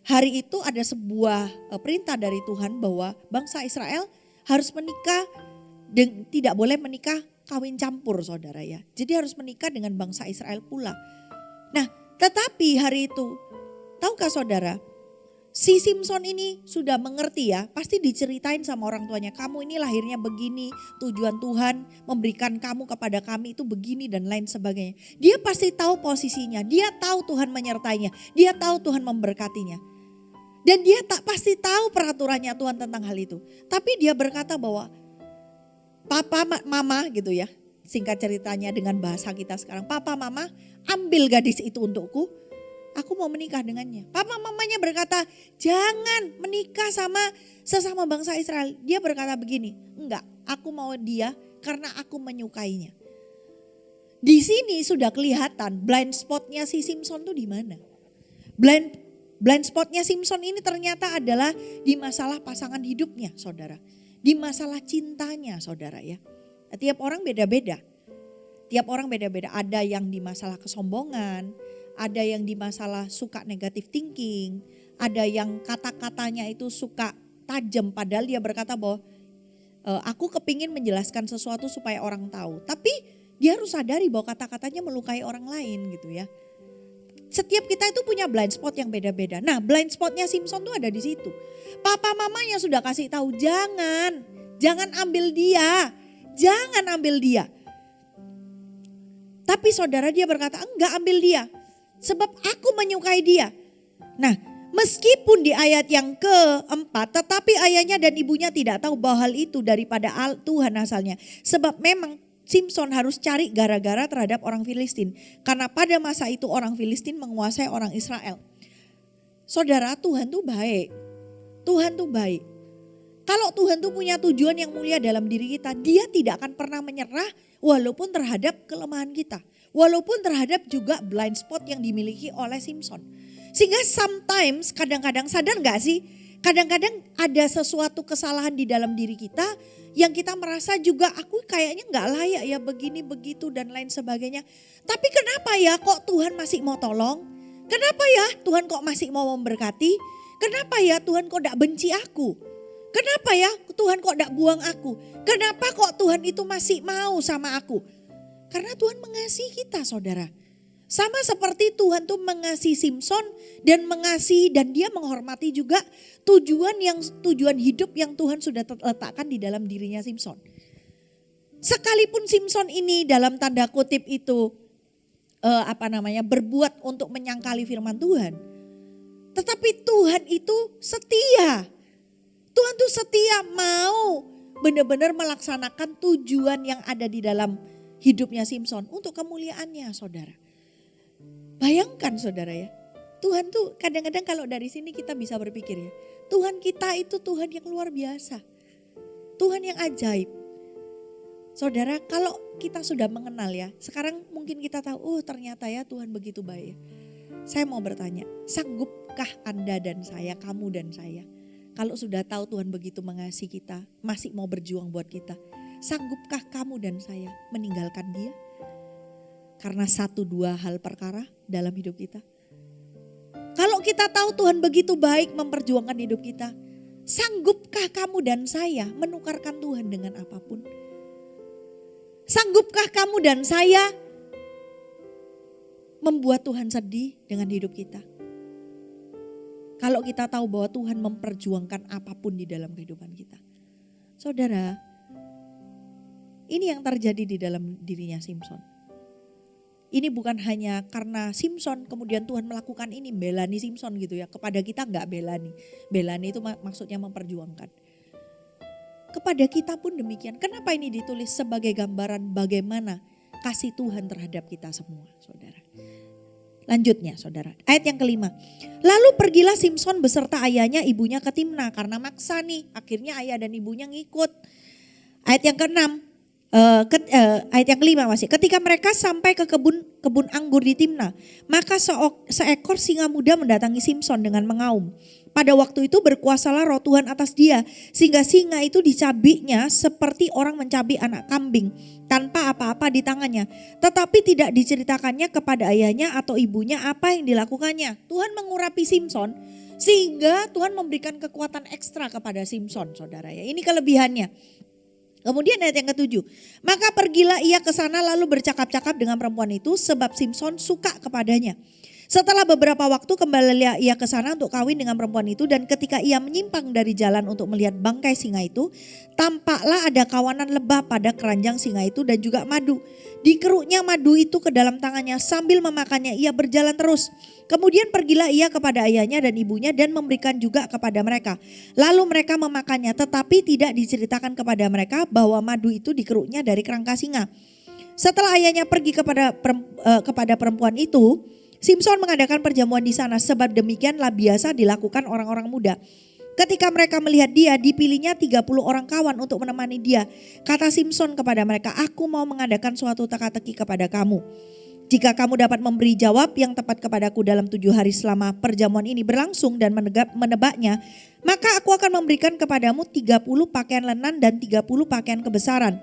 hari itu ada sebuah perintah dari Tuhan bahwa bangsa Israel harus menikah dan tidak boleh menikah kawin campur saudara ya. Jadi harus menikah dengan bangsa Israel pula. Nah tetapi hari itu tahukah saudara, si Simson ini sudah mengerti ya, pasti diceritain sama orang tuanya, kamu ini lahirnya begini, tujuan Tuhan memberikan kamu kepada kami itu begini dan lain sebagainya. Dia pasti tahu posisinya, dia tahu Tuhan menyertainya, dia tahu Tuhan memberkatinya. Dan dia pasti tahu peraturannya Tuhan tentang hal itu. Tapi dia berkata bahwa papa mama gitu ya, singkat ceritanya dengan bahasa kita sekarang, papa mama ambil gadis itu untukku, aku mau menikah dengannya. Papa mamanya berkata jangan menikah sama sesama bangsa Israel. Dia berkata begini, enggak, aku mau dia karena aku menyukainya. Di sini sudah kelihatan blind spotnya si Simson tuh di mana. Blind spotnya Simson ini ternyata adalah di masalah pasangan hidupnya saudara. Di masalah cintanya saudara ya. Tiap orang beda-beda. Tiap orang beda-beda. Ada yang di masalah kesombongan. Ada yang di masalah suka negative thinking. Ada yang kata-katanya itu suka tajam. Padahal dia berkata bahwa aku kepingin menjelaskan sesuatu supaya orang tahu. Tapi dia harus sadari bahwa kata-katanya melukai orang lain gitu ya. Setiap kita itu punya blind spot yang beda-beda. Nah, blind spotnya Simpson tuh ada di situ. Papa mamanya sudah kasih tahu, jangan ambil dia, jangan ambil dia. Tapi saudara dia berkata, enggak, ambil dia. Sebab aku menyukai dia. Nah, meskipun di ayat yang keempat, tetapi ayahnya dan ibunya tidak tahu bahwa hal itu daripada Tuhan asalnya. Sebab memang Simpson harus cari gara-gara terhadap orang Filistin. Karena pada masa itu orang Filistin menguasai orang Israel. Saudara, Tuhan tuh baik. Tuhan tuh baik. Kalau Tuhan tuh punya tujuan yang mulia dalam diri kita, dia tidak akan pernah menyerah walaupun terhadap kelemahan kita. Walaupun terhadap juga blind spot yang dimiliki oleh Simpson. Sehingga sometimes kadang-kadang sadar gak sih? Kadang-kadang ada sesuatu kesalahan di dalam diri kita yang kita merasa juga aku kayaknya gak layak ya begini begitu dan lain sebagainya. Tapi kenapa ya kok Tuhan masih mau tolong? Kenapa ya Tuhan kok masih mau memberkati? Kenapa ya Tuhan kok gak benci aku? Kenapa ya Tuhan kok gak buang aku? Kenapa kok Tuhan itu masih mau sama aku? Karena Tuhan mengasihi kita saudara. Sama seperti Tuhan tuh mengasihi Simpson dan mengasihi dan dia menghormati juga tujuan hidup yang Tuhan sudah letakkan di dalam dirinya Simpson. Sekalipun Simpson ini dalam tanda kutip itu berbuat untuk menyangkali firman Tuhan. Tetapi Tuhan itu setia. Tuhan tuh setia mau benar-benar melaksanakan tujuan yang ada di dalam hidupnya Simpson untuk kemuliaannya saudara. Bayangkan saudara ya, Tuhan tuh kadang-kadang kalau dari sini kita bisa berpikir ya, Tuhan kita itu Tuhan yang luar biasa. Tuhan yang ajaib. Saudara, kalau kita sudah mengenal ya, sekarang mungkin kita tahu, oh ternyata ya Tuhan begitu baik. Saya mau bertanya, sanggupkah Anda dan saya, kamu dan saya, kalau sudah tahu Tuhan begitu mengasihi kita, masih mau berjuang buat kita, sanggupkah kamu dan saya meninggalkan dia? Karena 1-2 hal perkara dalam hidup kita. Kalau kita tahu Tuhan begitu baik memperjuangkan hidup kita, sanggupkah kamu dan saya menukarkan Tuhan dengan apapun? Sanggupkah kamu dan saya membuat Tuhan sedih dengan hidup kita? Kalau kita tahu bahwa Tuhan memperjuangkan apapun di dalam kehidupan kita. Saudara, ini yang terjadi di dalam dirinya Simpson. Ini bukan hanya karena Simpson kemudian Tuhan melakukan ini, belani Simpson gitu ya. Kepada kita enggak belani. Belani itu maksudnya memperjuangkan. Kepada kita pun demikian. Kenapa ini ditulis sebagai gambaran bagaimana kasih Tuhan terhadap kita semua, saudara. Lanjutnya saudara, ayat yang kelima. Lalu pergilah Simpson beserta ayahnya ibunya ke Timna karena maksa nih. Akhirnya ayah dan ibunya ngikut. Ayat yang keenam, ayat yang kelima masih. Ketika mereka sampai ke kebun anggur di Timna, maka seekor singa muda mendatangi Simpson dengan mengaum. Pada waktu itu berkuasalah roh Tuhan atas dia, sehingga singa itu dicabiknya seperti orang mencabik anak kambing tanpa apa-apa di tangannya. Tetapi tidak diceritakannya kepada ayahnya atau ibunya apa yang dilakukannya. Tuhan mengurapi Simpson sehingga Tuhan memberikan kekuatan ekstra kepada Simpson, saudara ya. Ini kelebihannya. Kemudian ayat yang ketujuh, maka pergilah ia ke sana lalu bercakap-cakap dengan perempuan itu sebab Simpson suka kepadanya. Setelah beberapa waktu kembalilah ia ke sana untuk kawin dengan perempuan itu dan ketika ia menyimpang dari jalan untuk melihat bangkai singa itu, tampaklah ada kawanan lebah pada keranjang singa itu dan juga madu. Dikeruknya madu itu ke dalam tangannya sambil memakannya ia berjalan terus. Kemudian pergilah ia kepada ayahnya dan ibunya dan memberikan juga kepada mereka. Lalu mereka memakannya tetapi tidak diceritakan kepada mereka bahwa madu itu dikeruknya dari kerangka singa. Setelah ayahnya pergi kepada perempuan itu, Simpson mengadakan perjamuan di sana sebab demikianlah biasa dilakukan orang-orang muda. Ketika mereka melihat dia, dipilihnya 30 orang kawan untuk menemani dia. Kata Simpson kepada mereka, aku mau mengadakan suatu teka-teki kepada kamu. Jika kamu dapat memberi jawab yang tepat kepadaku dalam 7 hari selama perjamuan ini berlangsung dan menebaknya, maka aku akan memberikan kepadamu 30 pakaian lenan dan 30 pakaian kebesaran.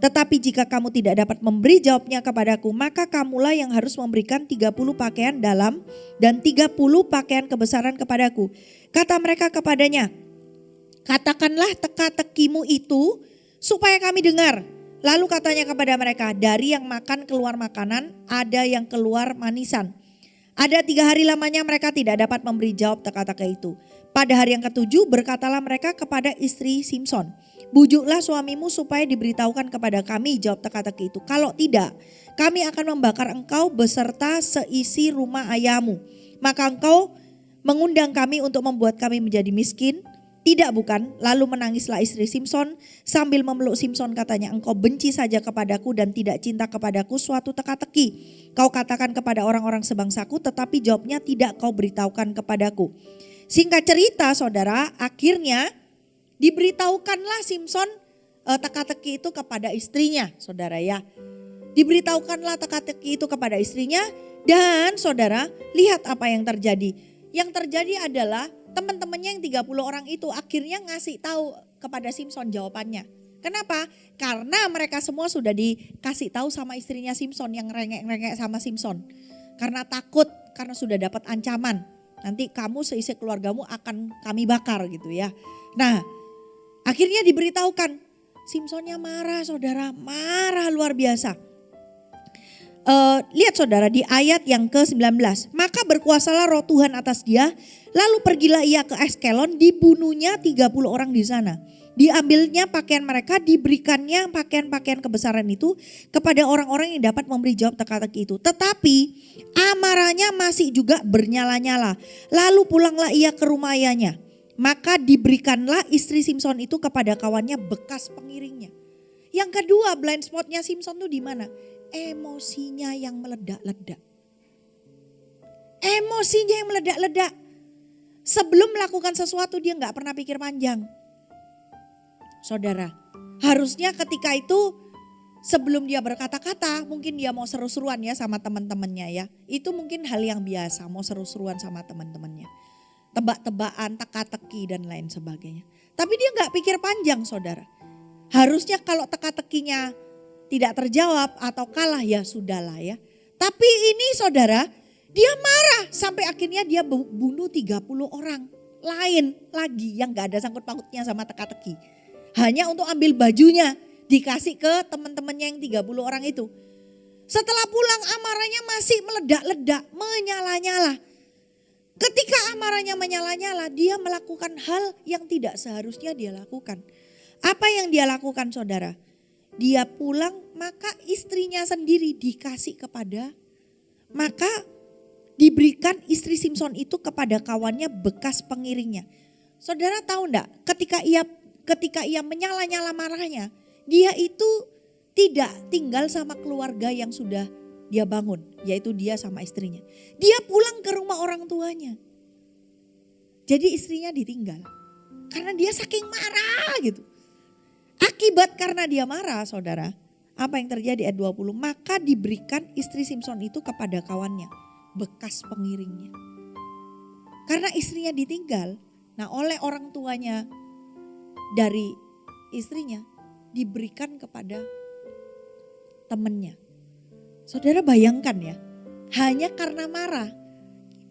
Tetapi jika kamu tidak dapat memberi jawabnya kepadaku, maka kamulah yang harus memberikan 30 pakaian dalam dan 30 pakaian kebesaran kepadaku. Kata mereka kepadanya, katakanlah teka-tekimu itu supaya kami dengar. Lalu katanya kepada mereka, dari yang makan keluar makanan, ada yang keluar manisan. Ada 3 hari lamanya mereka tidak dapat memberi jawab teka-teki itu. Pada hari yang ke-7 berkatalah mereka kepada istri Simson, bujuklah suamimu supaya diberitahukan kepada kami jawab teka-teki itu. Kalau tidak, kami akan membakar engkau beserta seisi rumah ayahmu. Maka engkau mengundang kami untuk membuat kami menjadi miskin. Tidak bukan? Lalu menangislah istri Simson sambil memeluk Simson, katanya, engkau benci saja kepadaku dan tidak cinta kepadaku suatu teka-teki. Kau katakan kepada orang-orang sebangsaku, tetapi jawabnya tidak kau beritahukan kepadaku. Singkat cerita saudara, akhirnya diberitahukanlah Simson teka-teki itu kepada istrinya, saudara ya. Diberitahukanlah teka-teki itu kepada istrinya, dan saudara lihat apa yang terjadi. Yang terjadi adalah teman-temannya yang 30 orang itu akhirnya ngasih tahu kepada Simson jawabannya. Kenapa? Karena mereka semua sudah dikasih tahu sama istrinya Simson yang rengek-rengek sama Simson. Karena takut, karena sudah dapat ancaman. Nanti kamu seisi keluargamu akan kami bakar gitu ya. Nah, akhirnya diberitahukan. Simsonnya marah saudara, marah luar biasa. Lihat saudara di ayat yang ke-19. Maka berkuasalah roh Tuhan atas dia. Lalu pergilah ia ke Askelon, dibunuhnya 30 orang di sana. Diambilnya pakaian mereka, diberikannya pakaian-pakaian kebesaran itu kepada orang-orang yang dapat memberi jawab teka-teki itu. Tetapi amarahnya masih juga bernyala-nyala. Lalu pulanglah ia ke rumah ayahnya. Maka diberikanlah istri Simson itu kepada kawannya bekas pengiringnya. Yang kedua, blind spotnya Simson itu di mana? Emosinya yang meledak-ledak. Emosinya yang meledak-ledak. Sebelum melakukan sesuatu dia gak pernah pikir panjang. Saudara, harusnya ketika itu sebelum dia berkata-kata mungkin dia mau seru-seruan ya sama teman-temannya ya. Itu mungkin hal yang biasa, mau seru-seruan sama teman-temannya. Tebak-tebakan, teka-teki dan lain sebagainya. Tapi dia gak pikir panjang saudara. Harusnya kalau teka-tekinya tidak terjawab atau kalah ya sudahlah ya. Tapi ini saudara, dia marah sampai akhirnya dia bunuh 30 orang lain lagi yang gak ada sangkut pautnya sama teka-teki. Hanya untuk ambil bajunya dikasih ke teman-temannya yang 30 orang itu. Setelah pulang amarahnya masih meledak-ledak, menyala-nyala. Ketika amarahnya menyala-nyala, dia melakukan hal yang tidak seharusnya dia lakukan. Apa yang dia lakukan saudara? Dia pulang, maka istrinya sendiri dikasih kepada, maka diberikan istri Simson itu kepada kawannya bekas pengiringnya. Saudara tahu enggak, ketika ia menyala-nyala marahnya, dia itu tidak tinggal sama keluarga yang sudah dia bangun, yaitu dia sama istrinya. Dia pulang ke rumah orang tuanya. Jadi istrinya ditinggal. Karena dia saking marah gitu. Akibat karena dia marah saudara, apa yang terjadi ayat 20? Maka diberikan istri Simson itu kepada kawannya, bekas pengiringnya. Karena istrinya ditinggal, nah oleh orang tuanya dari istrinya diberikan kepada temannya. Saudara bayangkan ya, hanya karena marah,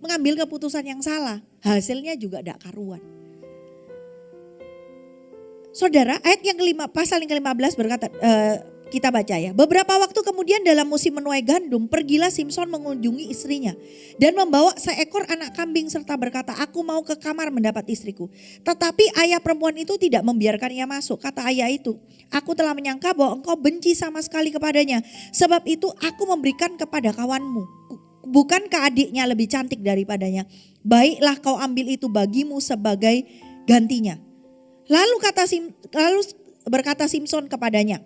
mengambil keputusan yang salah, hasilnya juga tidak karuan. Saudara, ayat yang pasal yang ke-15 berkata, kita baca ya. Beberapa waktu kemudian dalam musim menuai gandum, pergilah Simson mengunjungi istrinya dan membawa seekor anak kambing serta berkata, aku mau ke kamar mendapat istriku. Tetapi ayah perempuan itu tidak membiarkan ia masuk. Kata ayah itu, aku telah menyangka bahwa engkau benci sama sekali kepadanya. Sebab itu aku memberikan kepada kawanmu. Bukankah adiknya lebih cantik daripadanya? Baiklah kau ambil itu bagimu sebagai gantinya. Lalu berkata Simson kepadanya,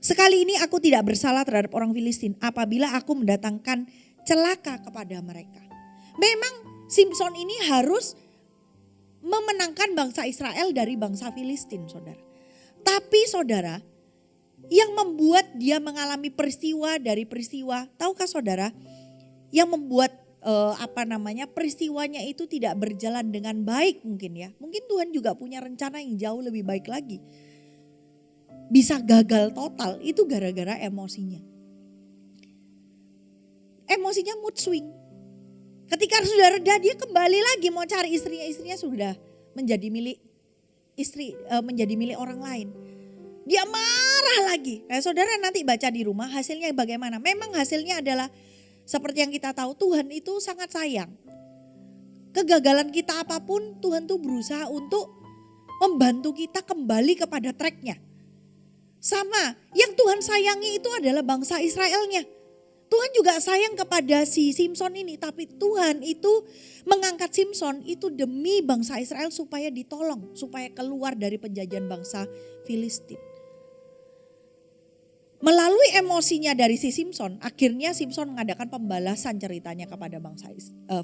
sekali ini aku tidak bersalah terhadap orang Filistin apabila aku mendatangkan celaka kepada mereka. Memang Simson ini harus memenangkan bangsa Israel dari bangsa Filistin saudara. Tapi saudara, yang membuat dia mengalami peristiwa dari peristiwa, tahukah saudara, yang membuat peristiwanya itu tidak berjalan dengan baik mungkin ya. Mungkin Tuhan juga punya rencana yang jauh lebih baik lagi. Bisa gagal total itu gara-gara emosinya. Emosinya mood swing. Ketika sudah reda dia kembali lagi mau cari istrinya sudah menjadi milik menjadi milik orang lain. Dia marah lagi. Nah, saudara nanti baca di rumah hasilnya bagaimana? Memang hasilnya adalah Seperti yang kita tahu, Tuhan itu sangat sayang. Kegagalan kita apapun, Tuhan tuh berusaha untuk membantu kita kembali kepada tracknya. Sama, yang Tuhan sayangi itu adalah bangsa Israelnya. Tuhan juga sayang kepada si Simson ini, tapi Tuhan itu mengangkat Simson itu demi bangsa Israel supaya ditolong, supaya keluar dari penjajahan bangsa Filistin. Melalui emosinya dari si Simson, akhirnya Simson mengadakan pembalasan ceritanya kepada bangsa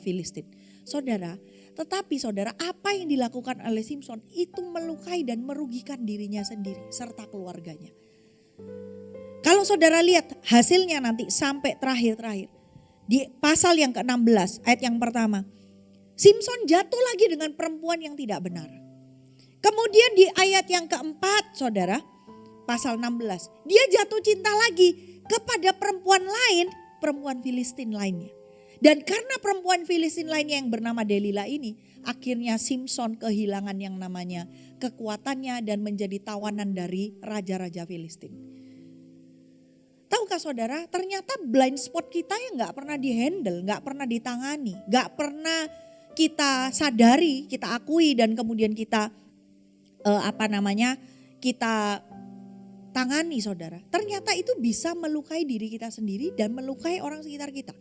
Filistin. Saudara, tetapi saudara, apa yang dilakukan oleh Simson itu melukai dan merugikan dirinya sendiri serta keluarganya. Kalau saudara lihat hasilnya nanti sampai terakhir di pasal yang ke-16 ayat yang pertama. Simson jatuh lagi dengan perempuan yang tidak benar. Kemudian di ayat yang keempat saudara, pasal 16, dia jatuh cinta lagi kepada perempuan lain, perempuan Filistin lainnya. Dan karena perempuan Filistin lainnya yang bernama Delila ini, akhirnya Simson kehilangan yang namanya kekuatannya dan menjadi tawanan dari raja-raja Filistin. Tahukah saudara, ternyata blind spot kita yang gak pernah dihandle, gak pernah ditangani, gak pernah kita sadari, kita akui dan kemudian kita kita tangani saudara. Ternyata itu bisa melukai diri kita sendiri dan melukai orang sekitar kita.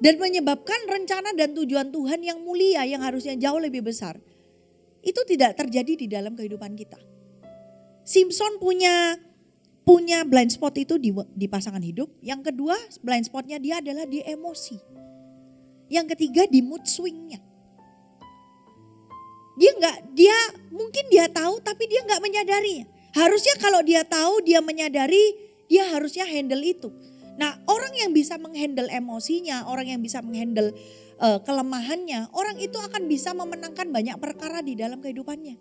Dan menyebabkan rencana dan tujuan Tuhan yang mulia yang harusnya jauh lebih besar. Itu tidak terjadi di dalam kehidupan kita. Simson punya blind spot itu di pasangan hidup. Yang kedua blind spotnya dia adalah di emosi. Yang ketiga di mood swingnya. Dia mungkin dia tahu tapi dia nggak menyadarinya. Harusnya kalau dia tahu, dia menyadari, dia harusnya handle itu. Nah, orang yang bisa menghandle emosinya, orang yang bisa menghandle kelemahannya, orang itu akan bisa memenangkan banyak perkara di dalam kehidupannya.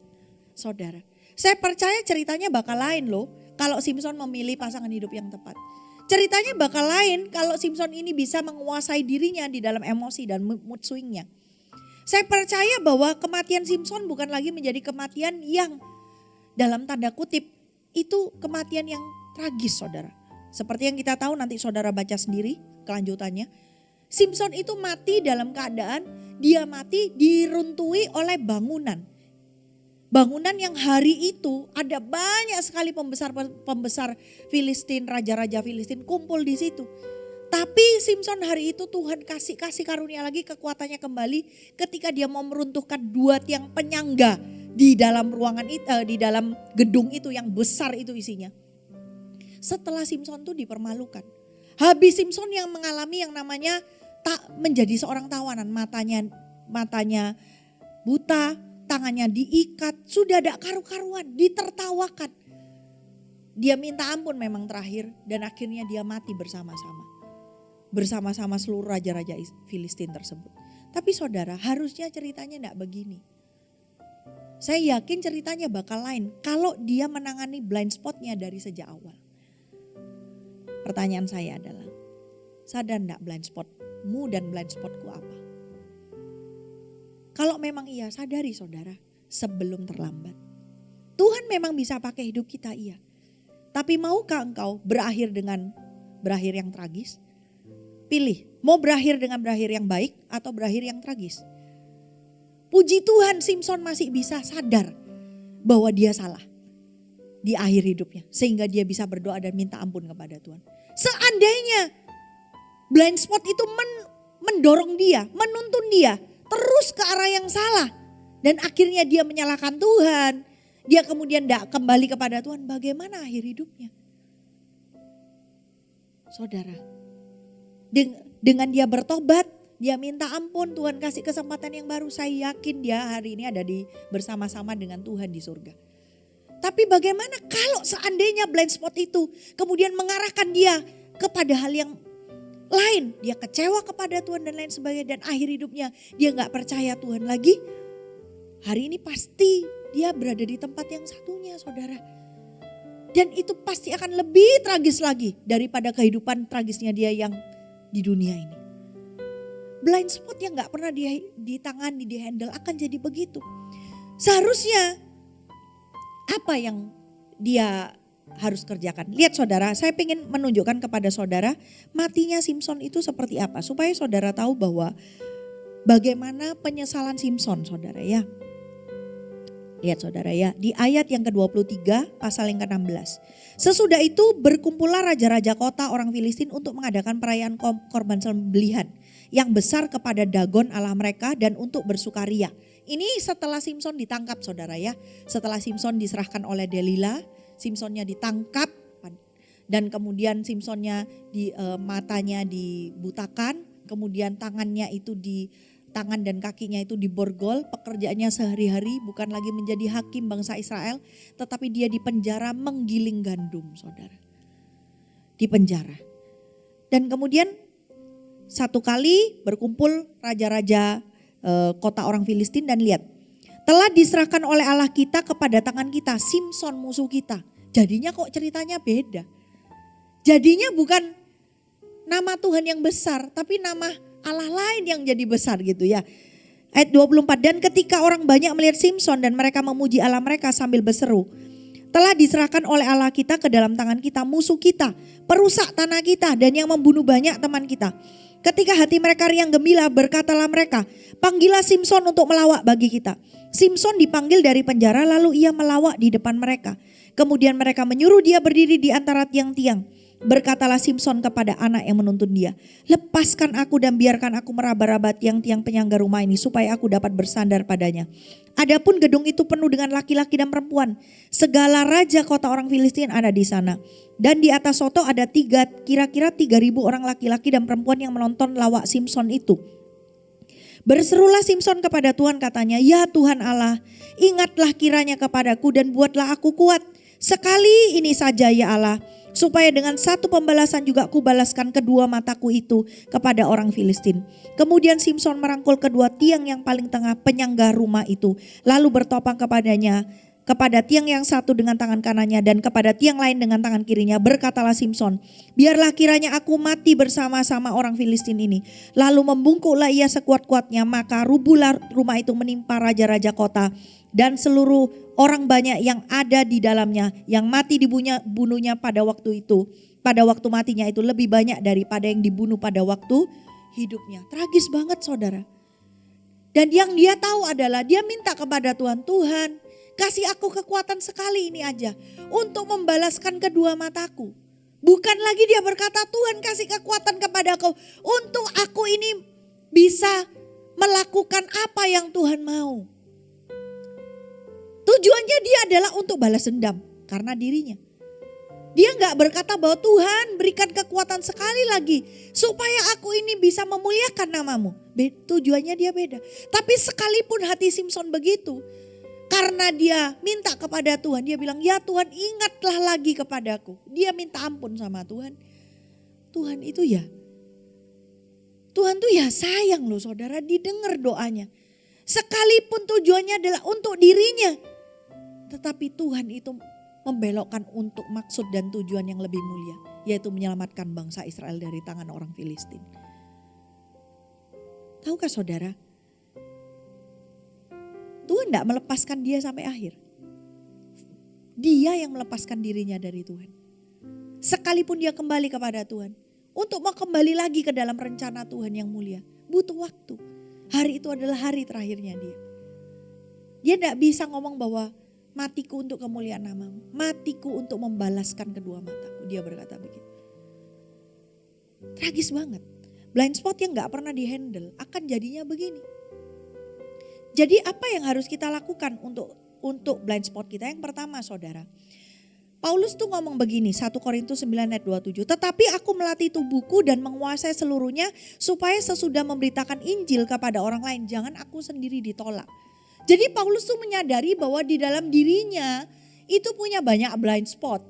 Saudara, saya percaya ceritanya bakal lain loh kalau Simson memilih pasangan hidup yang tepat. Ceritanya bakal lain kalau Simson ini bisa menguasai dirinya di dalam emosi dan mood swingnya. Saya percaya bahwa kematian Simson bukan lagi menjadi kematian yang dalam tanda kutip itu kematian yang tragis saudara. Seperti yang kita tahu nanti saudara baca sendiri kelanjutannya. Simson itu mati dalam keadaan dia mati diruntuhi oleh bangunan. Bangunan yang hari itu ada banyak sekali pembesar Filistin, raja-raja Filistin kumpul di situ. Tapi Simson hari itu Tuhan kasih karunia lagi kekuatannya kembali ketika dia mau meruntuhkan 2 tiang penyangga di dalam ruangan itu, di dalam gedung itu yang besar itu isinya. Setelah Simson tuh dipermalukan. Habis Simson yang mengalami yang namanya tak menjadi seorang tawanan, matanya buta, tangannya diikat, sudah ada karu-karuan, ditertawakan. Dia minta ampun memang terakhir dan akhirnya dia mati bersama-sama seluruh raja-raja Filistin tersebut. Tapi saudara, harusnya ceritanya enggak begini. Saya yakin ceritanya bakal lain kalau dia menangani blind spotnya dari sejak awal. Pertanyaan saya adalah, sadar enggak blind spotmu dan blind spotku apa? Kalau memang iya, sadari saudara, sebelum terlambat. Tuhan memang bisa pakai hidup kita, iya. Tapi maukah engkau berakhir yang tragis? Pilih, mau berakhir dengan berakhir yang baik atau berakhir yang tragis? Puji Tuhan Simson masih bisa sadar bahwa dia salah di akhir hidupnya. Sehingga dia bisa berdoa dan minta ampun kepada Tuhan. Seandainya blind spot itu mendorong dia, menuntun dia terus ke arah yang salah. Dan akhirnya dia menyalahkan Tuhan. Dia kemudian tidak kembali kepada Tuhan. Bagaimana akhir hidupnya? Saudara, dengan dia bertobat, dia minta ampun, Tuhan kasih kesempatan yang baru. Saya yakin dia hari ini ada bersama-sama dengan Tuhan di surga. Tapi bagaimana kalau seandainya blind spot itu kemudian mengarahkan dia kepada hal yang lain. Dia kecewa kepada Tuhan dan lain sebagainya. Dan akhir hidupnya dia gak percaya Tuhan lagi. Hari ini pasti dia berada di tempat yang satunya saudara. Dan itu pasti akan lebih tragis lagi daripada kehidupan tragisnya dia yang di dunia ini. Blind spot yang gak pernah ditangani, dihandle akan jadi begitu. Seharusnya apa yang dia harus kerjakan. Lihat saudara, saya ingin menunjukkan kepada saudara matinya Simson itu seperti apa. Supaya saudara tahu bahwa bagaimana penyesalan Simson saudara ya. Lihat saudara ya, di ayat yang ke-23 pasal yang ke-16. Sesudah itu berkumpullah raja-raja kota orang Filistin untuk mengadakan perayaan korban sembelihan yang besar kepada Dagon Allah mereka dan untuk bersukaria. Ini setelah Simson ditangkap saudara ya. Setelah Simson diserahkan oleh Delila, Simsonnya ditangkap dan kemudian Simsonnya matanya dibutakan, kemudian tangannya itu tangan dan kakinya itu diborgol, pekerjaannya sehari-hari bukan lagi menjadi hakim bangsa Israel, tetapi dia dipenjara menggiling gandum, saudara. Dipenjara. Dan kemudian satu kali berkumpul raja-raja kota orang Filistin dan lihat, telah diserahkan oleh Allah kita kepada tangan kita, Simson musuh kita. Jadinya kok ceritanya beda. Jadinya bukan nama Tuhan yang besar, tapi nama Allah lain yang jadi besar gitu ya. Ayat 24, dan ketika orang banyak melihat Simson dan mereka memuji Allah mereka sambil berseru, telah diserahkan oleh Allah kita ke dalam tangan kita musuh kita, perusak tanah kita dan yang membunuh banyak teman kita. Ketika hati mereka riang gembira, berkatalah mereka, panggillah Simson untuk melawak bagi kita. Simson dipanggil dari penjara lalu ia melawak di depan mereka. Kemudian mereka menyuruh dia berdiri di antara tiang-tiang. Berkatalah Simson kepada anak yang menuntun dia, lepaskan aku dan biarkan aku meraba-raba tiang-tiang penyangga rumah ini supaya aku dapat bersandar padanya. Adapun gedung itu penuh dengan laki-laki dan perempuan. Segala raja kota orang Filistin ada di sana. Dan di atas soto ada kira-kira 3.000 orang laki-laki dan perempuan yang menonton lawak Simson itu. Berserulah Simson kepada Tuhan katanya, ya Tuhan Allah, ingatlah kiranya kepadaku dan buatlah aku kuat. Sekali ini saja ya Allah. Supaya dengan satu pembalasan juga kubalaskan kedua mataku itu kepada orang Filistin. Kemudian Simson merangkul kedua tiang yang paling tengah penyangga rumah itu. Lalu bertopang kepadanya, kepada tiang yang satu dengan tangan kanannya dan kepada tiang lain dengan tangan kirinya. Berkatalah Simson, biarlah kiranya aku mati bersama-sama orang Filistin ini. Lalu membungkuklah ia sekuat-kuatnya, maka rubuhlah rumah itu menimpa raja-raja kota dan seluruh orang banyak yang ada di dalamnya, yang mati dibunuhnya pada waktu itu. Pada waktu matinya itu lebih banyak daripada yang dibunuh pada waktu hidupnya. Tragis banget saudara. Dan yang dia tahu adalah dia minta kepada Tuhan, Tuhan kasih aku kekuatan sekali ini aja untuk membalaskan kedua mataku. Bukan lagi dia berkata, Tuhan kasih kekuatan kepada aku untuk aku ini bisa melakukan apa yang Tuhan mau. Tujuannya dia adalah untuk balas dendam karena dirinya. Dia gak berkata bahwa Tuhan berikan kekuatan sekali lagi supaya aku ini bisa memuliakan namamu. Tujuannya dia beda. Tapi sekalipun hati Simson begitu, karena dia minta kepada Tuhan, dia bilang ya Tuhan ingatlah lagi kepadaku. Dia minta ampun sama Tuhan. Tuhan itu ya, Tuhan tuh ya sayang loh saudara, didengar doanya. Sekalipun tujuannya adalah untuk dirinya, tetapi Tuhan itu membelokkan untuk maksud dan tujuan yang lebih mulia, yaitu menyelamatkan bangsa Israel dari tangan orang Filistin. Tahukah saudara, Tuhan tidak melepaskan dia sampai akhir. Dia yang melepaskan dirinya dari Tuhan. Sekalipun dia kembali kepada Tuhan, untuk mau kembali lagi ke dalam rencana Tuhan yang mulia, butuh waktu. Hari itu adalah hari terakhirnya dia. Dia tidak bisa ngomong bahwa matiku untuk kemuliaan namamu, matiku untuk membalaskan kedua mataku. Dia berkata begitu. Tragis banget. Blind spot yang gak pernah dihandle akan jadinya begini. Jadi apa yang harus kita lakukan untuk blind spot kita? Yang pertama saudara, Paulus tuh ngomong begini, 1 Korintus 9 ayat 27. Tetapi aku melatih tubuhku dan menguasai seluruhnya supaya sesudah memberitakan Injil kepada orang lain, jangan aku sendiri ditolak. Jadi Paulus tuh menyadari bahwa di dalam dirinya itu punya banyak blind spot.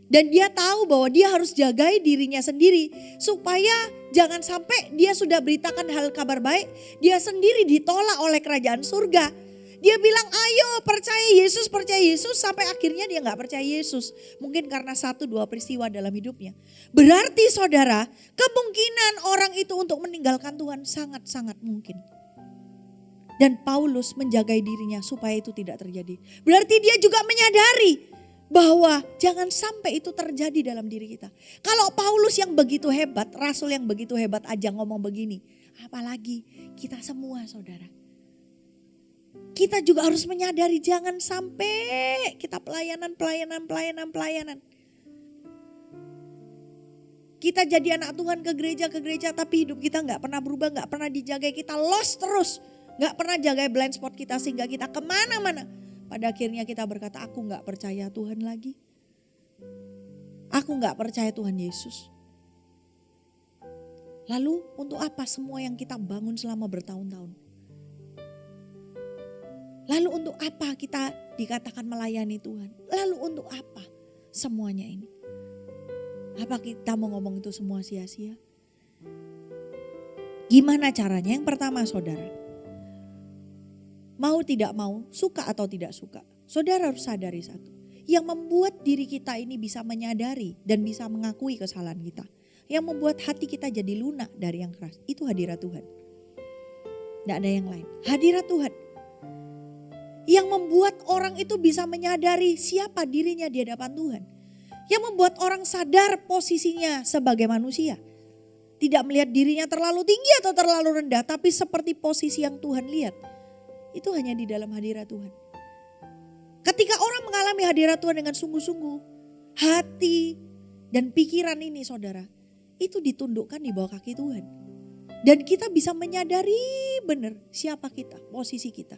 Dan dia tahu bahwa dia harus jagai dirinya sendiri supaya jangan sampai dia sudah beritakan hal kabar baik, dia sendiri ditolak oleh kerajaan surga. Dia bilang ayo percaya Yesus sampai akhirnya dia gak percaya Yesus. Mungkin karena 1-2 peristiwa dalam hidupnya. Berarti saudara, kemungkinan orang itu untuk meninggalkan Tuhan sangat-sangat mungkin. Dan Paulus menjagai dirinya supaya itu tidak terjadi. Berarti dia juga menyadari Bahwa jangan sampai itu terjadi dalam diri kita. Kalau Paulus yang begitu hebat, rasul yang begitu hebat aja ngomong begini. Apalagi kita semua saudara. Kita juga harus menyadari jangan sampai kita pelayanan. Kita jadi anak Tuhan ke gereja tapi hidup kita gak pernah berubah, gak pernah dijaga. Kita lost terus, gak pernah jaga blind spot kita sehingga kita kemana-mana. Pada akhirnya kita berkata, aku gak percaya Tuhan lagi. Aku gak percaya Tuhan Yesus. Lalu untuk apa semua yang kita bangun selama bertahun-tahun? Lalu untuk apa kita dikatakan melayani Tuhan? Lalu untuk apa semuanya ini? Apa kita mau ngomong itu semua sia-sia? Gimana caranya? Yang pertama saudara. Mau tidak mau, suka atau tidak suka. Saudara harus sadari satu. Yang membuat diri kita ini bisa menyadari dan bisa mengakui kesalahan kita. Yang membuat hati kita jadi lunak dari yang keras. Itu hadirat Tuhan. Tidak ada yang lain. Hadirat Tuhan. Yang membuat orang itu bisa menyadari siapa dirinya di hadapan Tuhan. Yang membuat orang sadar posisinya sebagai manusia. Tidak melihat dirinya terlalu tinggi atau terlalu rendah. Tapi seperti posisi yang Tuhan lihat. Itu hanya di dalam hadirat Tuhan. Ketika orang mengalami hadirat Tuhan dengan sungguh-sungguh. Hati dan pikiran ini saudara. Itu ditundukkan di bawah kaki Tuhan. Dan kita bisa menyadari benar siapa kita, posisi kita.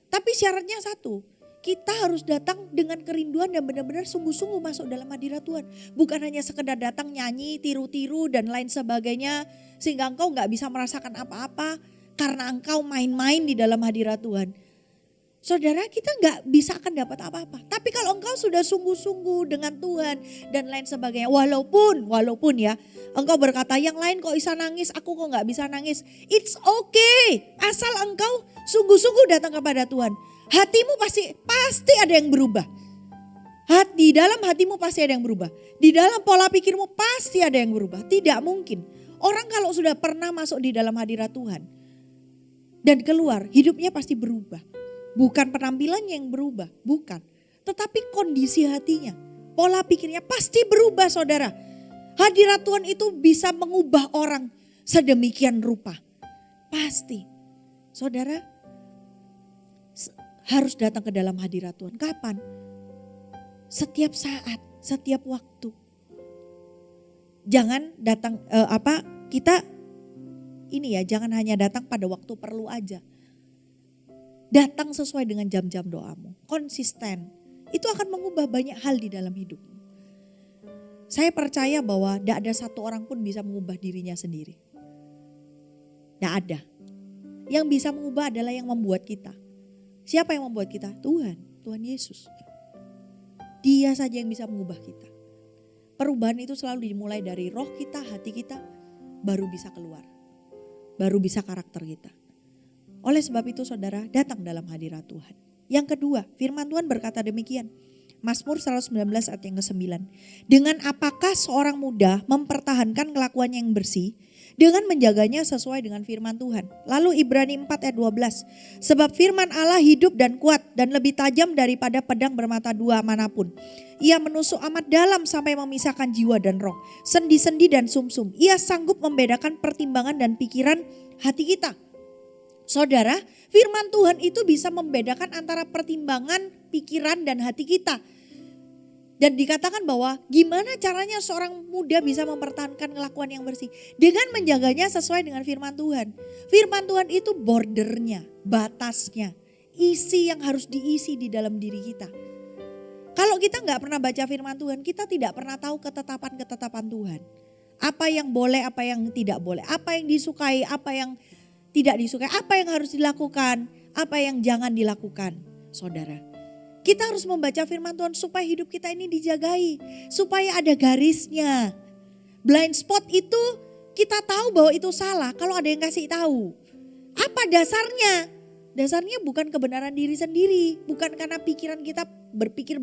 Tapi syaratnya satu. Kita harus datang dengan kerinduan dan benar-benar sungguh-sungguh masuk dalam hadirat Tuhan. Bukan hanya sekedar datang nyanyi, tiru-tiru dan lain sebagainya. Sehingga engkau gak bisa merasakan apa-apa. Karena engkau main-main di dalam hadirat Tuhan. Saudara kita gak bisa akan dapat apa-apa. Tapi kalau engkau sudah sungguh-sungguh dengan Tuhan dan lain sebagainya. Walaupun ya engkau berkata yang lain kok bisa nangis, aku kok gak bisa nangis. It's okay. Asal engkau sungguh-sungguh datang kepada Tuhan. Hatimu pasti ada yang berubah. Di dalam hatimu pasti ada yang berubah. Di dalam pola pikirmu pasti ada yang berubah. Tidak mungkin. Orang kalau sudah pernah masuk di dalam hadirat Tuhan. Dan keluar, hidupnya pasti berubah. Bukan penampilannya yang berubah, bukan. Tetapi kondisi hatinya, pola pikirnya pasti berubah saudara. Hadirat Tuhan itu bisa mengubah orang sedemikian rupa. Pasti. Saudara harus datang ke dalam hadirat Tuhan. Kapan? Setiap saat, setiap waktu. Jangan datang jangan hanya datang pada waktu perlu aja. Datang sesuai dengan jam-jam doamu. Konsisten. Itu akan mengubah banyak hal di dalam hidupmu. Saya percaya bahwa tidak ada satu orang pun bisa mengubah dirinya sendiri. Tidak ada. Yang bisa mengubah adalah yang membuat kita. Siapa yang membuat kita? Tuhan. Tuhan Yesus. Dia saja yang bisa mengubah kita. Perubahan itu selalu dimulai dari roh kita, hati kita. Baru bisa keluar. Baru bisa karakter kita. Oleh sebab itu saudara datang dalam hadirat Tuhan. Yang kedua firman Tuhan berkata demikian. Mazmur 119 ayat yang ke-9. Dengan apakah seorang muda mempertahankan kelakuannya yang bersih dengan menjaganya sesuai dengan firman Tuhan. Lalu Ibrani 4 ayat 12. Sebab firman Allah hidup dan kuat dan lebih tajam daripada pedang bermata dua manapun. Ia menusuk amat dalam sampai memisahkan jiwa dan roh, sendi-sendi dan sumsum. Ia sanggup membedakan pertimbangan dan pikiran hati kita. Saudara, firman Tuhan itu bisa membedakan antara pertimbangan, pikiran dan hati kita. Dan dikatakan bahwa gimana caranya seorang muda bisa mempertahankan kelakuan yang bersih. Dengan menjaganya sesuai dengan firman Tuhan. Firman Tuhan itu bordernya, batasnya, isi yang harus diisi di dalam diri kita. Kalau kita gak pernah baca firman Tuhan, kita tidak pernah tahu ketetapan-ketetapan Tuhan. Apa yang boleh, apa yang tidak boleh. Apa yang disukai, apa yang tidak disukai. Apa yang harus dilakukan, apa yang jangan dilakukan. Saudara, kita harus membaca firman Tuhan supaya hidup kita ini dijagai. Supaya ada garisnya. Blind spot itu kita tahu bahwa itu salah kalau ada yang kasih tahu. Apa dasarnya? Dasarnya bukan kebenaran diri sendiri. Bukan karena pikiran kita berpikir.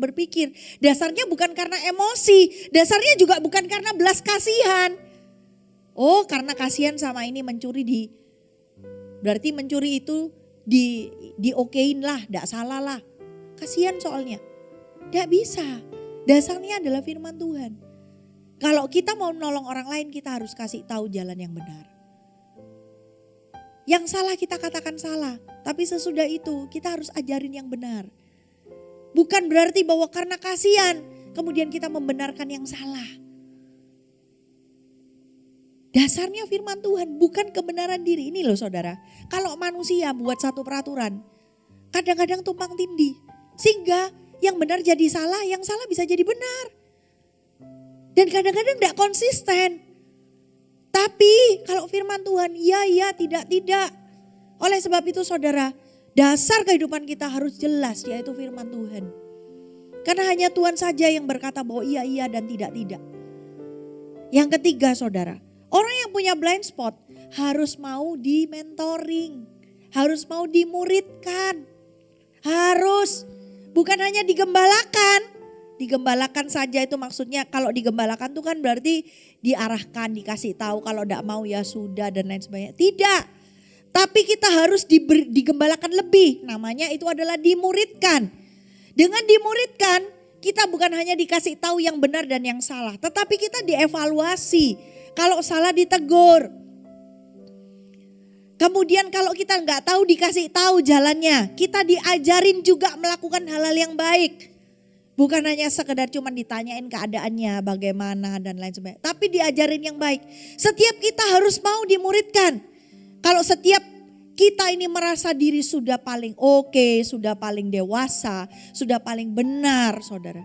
Dasarnya bukan karena emosi. Dasarnya juga bukan karena belas kasihan. Oh, karena kasihan sama ini mencuri berarti mencuri itu diokein lah, gak salah lah. Kasihan soalnya. Gak bisa. Dasarnya adalah firman Tuhan. Kalau kita mau nolong orang lain, kita harus kasih tahu jalan yang benar. Yang salah kita katakan salah, tapi sesudah itu kita harus ajarin yang benar. Bukan berarti bahwa karena kasihan kemudian kita membenarkan yang salah. Dasarnya firman Tuhan, bukan kebenaran diri. Ini loh saudara, kalau manusia buat satu peraturan, kadang-kadang tumpang tindih. Sehingga yang benar jadi salah, yang salah bisa jadi benar. Dan kadang-kadang tidak konsisten. Tapi kalau firman Tuhan, iya, tidak. Oleh sebab itu saudara, dasar kehidupan kita harus jelas, yaitu firman Tuhan. Karena hanya Tuhan saja yang berkata bahwa iya dan tidak. Yang ketiga saudara, orang yang punya blind spot harus mau di mentoring, harus mau dimuridkan, harus bukan hanya digembalakan. Digembalakan saja itu maksudnya, kalau digembalakan itu kan berarti diarahkan, dikasih tahu, kalau tidak mau ya sudah dan lain sebagainya. Tidak, tapi kita harus digembalakan lebih, namanya itu adalah dimuridkan. Dengan dimuridkan, kita bukan hanya dikasih tahu yang benar dan yang salah, tetapi kita dievaluasi. Kalau salah ditegur. Kemudian kalau kita nggak tahu dikasih tahu jalannya, kita diajarin juga melakukan hal-hal yang baik. Bukan hanya sekedar cuma ditanyain keadaannya bagaimana dan lain sebagainya, tapi diajarin yang baik. Setiap kita harus mau dimuridkan. Kalau setiap kita ini merasa diri sudah paling oke, sudah paling dewasa, sudah paling benar saudara,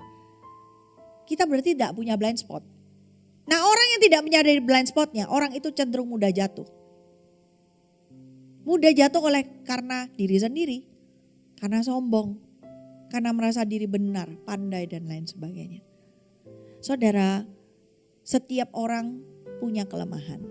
kita berarti tidak punya blind spot. Nah orang yang tidak menyadari blind spotnya, orang itu cenderung mudah jatuh. Mudah jatuh karena diri sendiri, karena sombong, karena merasa diri benar, pandai dan lain sebagainya. Saudara, setiap orang punya kelemahan.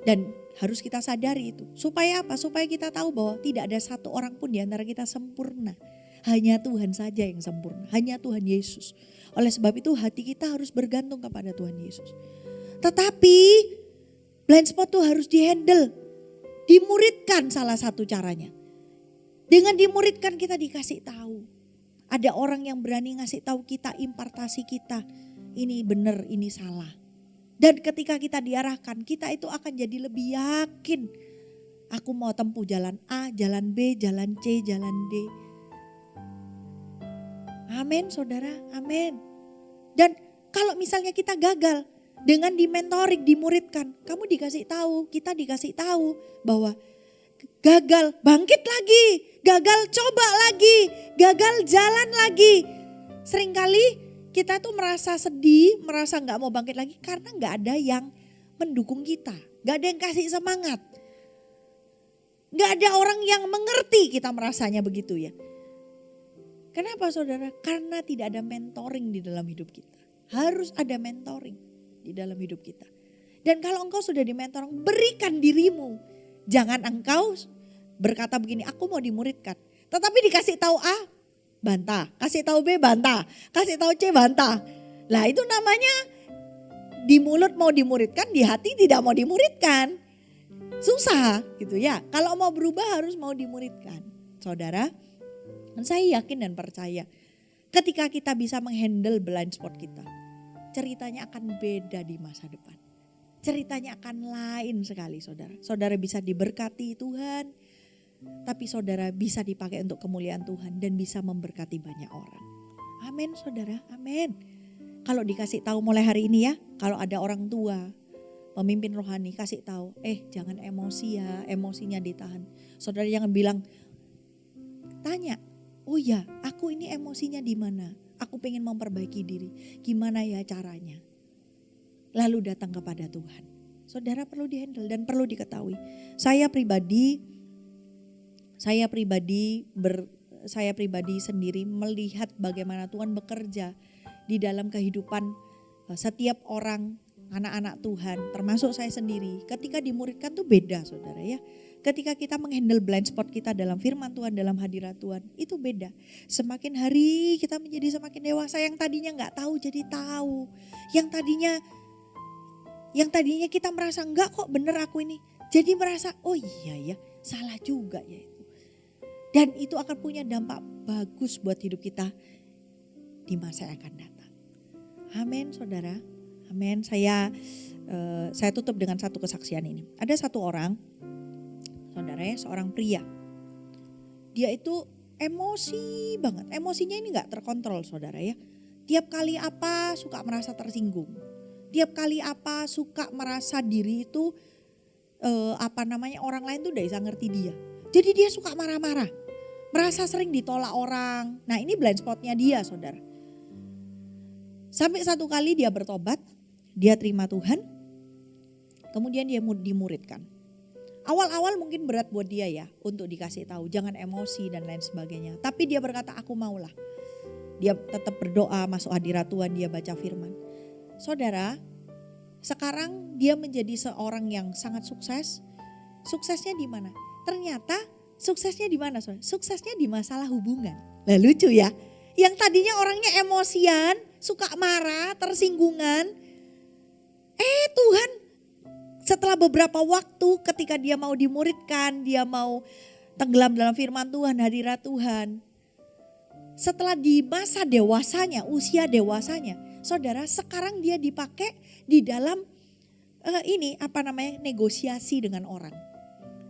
Dan harus kita sadari itu. Supaya apa? Supaya kita tahu bahwa tidak ada satu orang pun di antara kita sempurna. Hanya Tuhan saja yang sempurna. Hanya Tuhan Yesus. Oleh sebab itu hati kita harus bergantung kepada Tuhan Yesus. Tetapi blind spot itu harus dihandle. Dimuridkan salah satu caranya. Dengan dimuridkan kita dikasih tahu. Ada orang yang berani ngasih tahu kita, impartasi kita. Ini benar, ini salah. Dan ketika kita diarahkan, kita itu akan jadi lebih yakin. Aku mau tempuh jalan A, jalan B, jalan C, jalan D. Amin saudara, amin. Dan kalau misalnya kita gagal, dengan dimentoring, dimuridkan, kamu dikasih tahu, kita dikasih tahu bahwa gagal, bangkit lagi, gagal coba lagi, gagal jalan lagi. Seringkali kita tuh merasa sedih, merasa gak mau bangkit lagi karena gak ada yang mendukung kita. Gak ada yang kasih semangat. Gak ada orang yang mengerti, kita merasanya begitu ya. Kenapa saudara? Karena tidak ada mentoring di dalam hidup kita. Harus ada mentoring di dalam hidup kita. Dan kalau engkau sudah dimentoring, berikan dirimu. Jangan engkau berkata begini, aku mau dimuridkan. Tetapi dikasih tahu A, bantah. Kasih tahu B, bantah. Kasih tahu C, bantah. Lah itu namanya di mulut mau dimuridkan, di hati tidak mau dimuridkan. Susah gitu ya. Kalau mau berubah harus mau dimuridkan. Saudara, saya yakin dan percaya ketika kita bisa menghandle blind spot kita, ceritanya akan beda di masa depan. Ceritanya akan lain sekali saudara. Saudara bisa diberkati Tuhan, tapi saudara bisa dipakai untuk kemuliaan Tuhan dan bisa memberkati banyak orang. Amin saudara, amin. Kalau dikasih tahu mulai hari ini ya, kalau ada orang tua, pemimpin rohani kasih tahu, jangan emosi ya, emosinya ditahan. Saudara jangan bilang, tanya, oh ya aku ini emosinya di mana? Aku pengen memperbaiki diri, gimana ya caranya? Lalu datang kepada Tuhan. Saudara perlu dihandle dan perlu diketahui. Saya pribadi sendiri melihat bagaimana Tuhan bekerja di dalam kehidupan setiap orang, anak-anak Tuhan, termasuk saya sendiri. Ketika dimuridkan tuh beda saudara ya. Ketika kita menghandle blind spot kita dalam firman Tuhan, dalam hadirat Tuhan, itu beda. Semakin hari kita menjadi semakin dewasa, yang tadinya gak tahu jadi tahu. Yang tadinya kita merasa enggak kok bener aku ini. Jadi merasa oh iya ya salah juga ya itu. Dan itu akan punya dampak bagus buat hidup kita. di masa yang akan datang. Amin saudara, amin. Saya tutup dengan satu kesaksian ini. Ada satu orang, saudara ya, seorang pria. Dia itu emosi banget, emosinya ini gak terkontrol saudara ya. Tiap kali apa suka merasa tersinggung. Tiap kali apa suka merasa diri itu orang lain tuh udah bisa ngerti dia. Jadi dia suka marah-marah, merasa sering ditolak orang. Nah ini blind spotnya dia saudara. Sampai satu kali dia bertobat, dia terima Tuhan, kemudian dia dimuridkan. Awal-awal mungkin berat buat dia ya untuk dikasih tahu, jangan emosi dan lain sebagainya. Tapi dia berkata aku maulah. Dia tetap berdoa, masuk hadirat Tuhan, dia baca firman. Saudara, sekarang dia menjadi seorang yang sangat sukses. Suksesnya di mana? Ternyata suksesnya di mana? Suksesnya di masalah hubungan. Lah lucu ya. Yang tadinya orangnya emosian, suka marah, tersinggungan. Tuhan setelah beberapa waktu ketika dia mau dimuridkan, dia mau tenggelam dalam firman Tuhan, hadirat Tuhan. Setelah di masa dewasanya, usia dewasanya, saudara sekarang dia dipakai di dalam negosiasi dengan orang.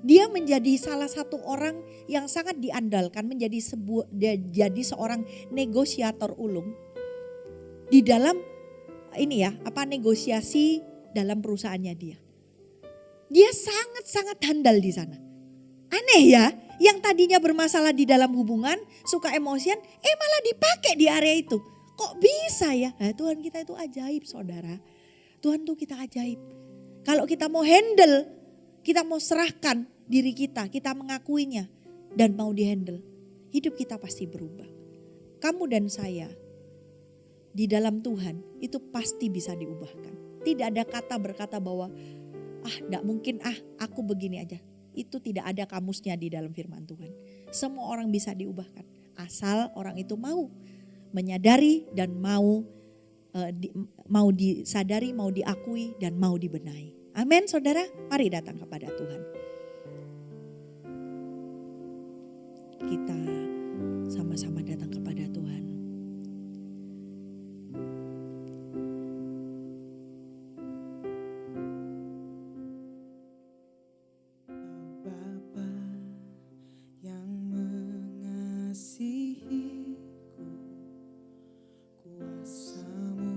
Dia menjadi salah satu orang yang sangat diandalkan, menjadi seorang negosiator ulung di dalam negosiasi dalam perusahaannya dia. Dia sangat-sangat handal di sana. Aneh ya, yang tadinya bermasalah di dalam hubungan, suka emosian, malah dipakai di area itu. Kok bisa ya? Nah, Tuhan kita itu ajaib saudara. Tuhan tuh kita ajaib. Kalau kita mau handle, kita mau serahkan diri kita mengakuinya dan mau dihandle, hidup kita pasti berubah. Kamu dan saya di dalam Tuhan itu pasti bisa diubahkan. Tidak ada kata berkata bahwa enggak mungkin aku begini aja. Itu tidak ada kamusnya di dalam firman Tuhan. Semua orang bisa diubahkan asal orang itu mau menyadari dan mau disadari, mau diakui dan mau dibenahi. Amin saudara, mari datang kepada Tuhan. Kita sama-sama datang kepada Tuhan. Bapa yang mengasihiku, kuasa-Mu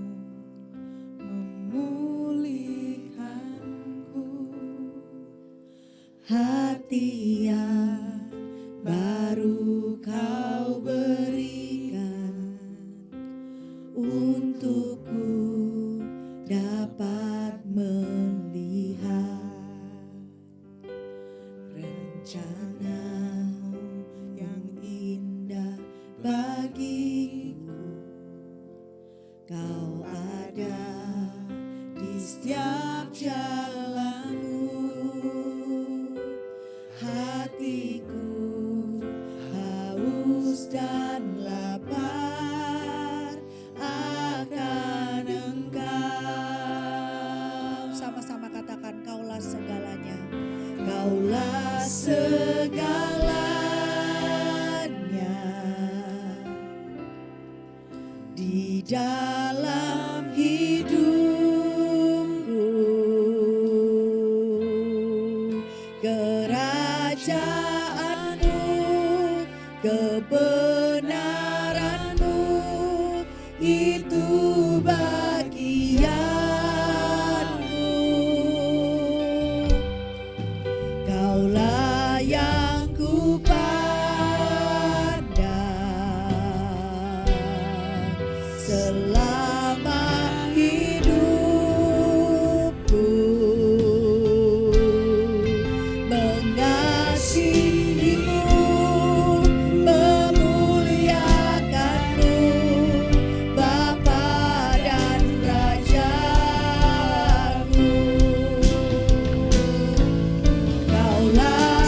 memulihkanku, hati yang baru Kau berikan untukku dapat melihat rencana-Mu yang indah bagiku. Kau ada di setiap jalanku, hatiku haus dan lapar akan Engkau. Sama-sama katakan Kaulah segalanya. Kaulah segalanya di dalam hidupku, kerajaan-Mu, kebenaran-Mu itu bagianku. Kaulah yang kupandang selama hidupku, mengasihi-Mu, memuliakan-Mu, Bapa dan Raja-Mu. Kaulah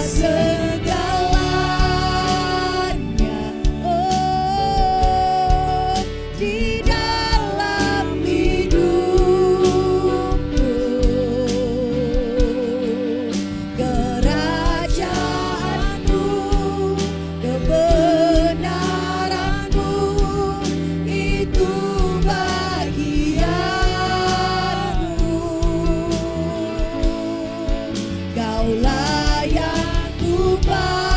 Kaulah yang ku pandang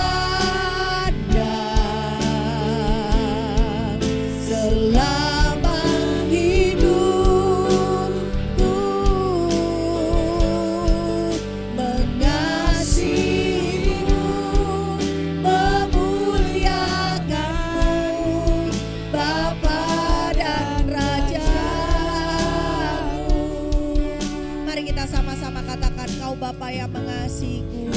selama hidupku, mengasihimu, memuliakanmu, Bapa dan Rajaku. Mari kita sama-sama katakan, Kau Bapa yang mengasihiku,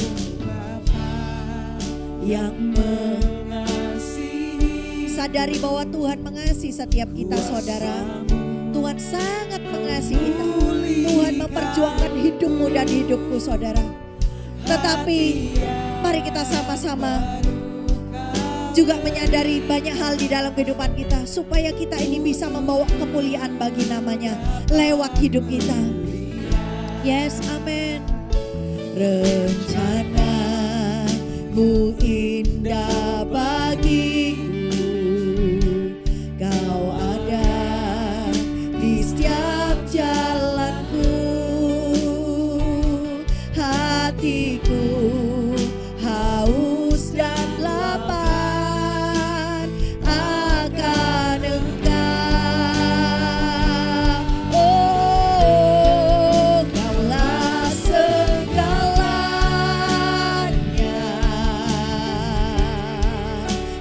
yang mengasihi. Sadari bahwa Tuhan mengasihi setiap kita, saudara. Tuhan sangat mengasihi kita. Tuhan memperjuangkan hidupmu dan hidupku, saudara. Tetapi mari kita sama-sama juga menyadari banyak hal di dalam kehidupan kita, supaya kita ini bisa membawa kemuliaan bagi namanya lewat hidup kita. Yes, amin. Rencanamu indah bagiku, Kau ada di setiap jalanku. Hatiku haus dan lapar akan Engkau. Oh, Kaulah segalanya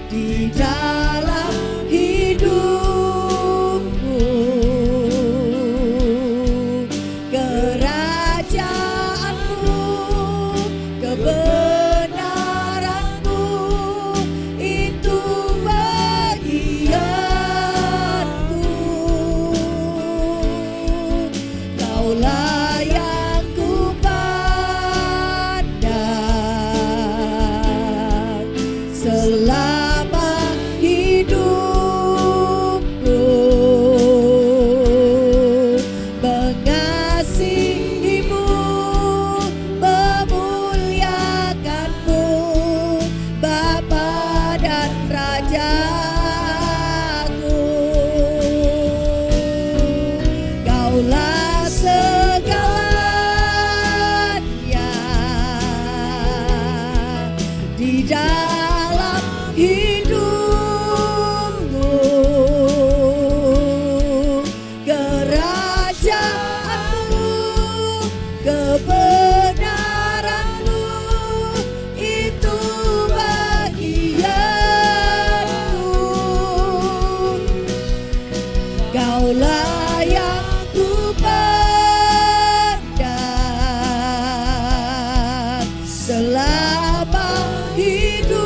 di dalam hidupku. Kerajaanmu, kebenaranmu, itu bagianku. Kaulah yang ku pandang selama hidupku, mengasihimu, memuliakanmu, Bapa dan Rajaku. Kaulah segalanya di dalam hidupku. Kerajaanmu, kebenaranmu, itu bagianku. Kaulah yang ku pandang selama hidupku,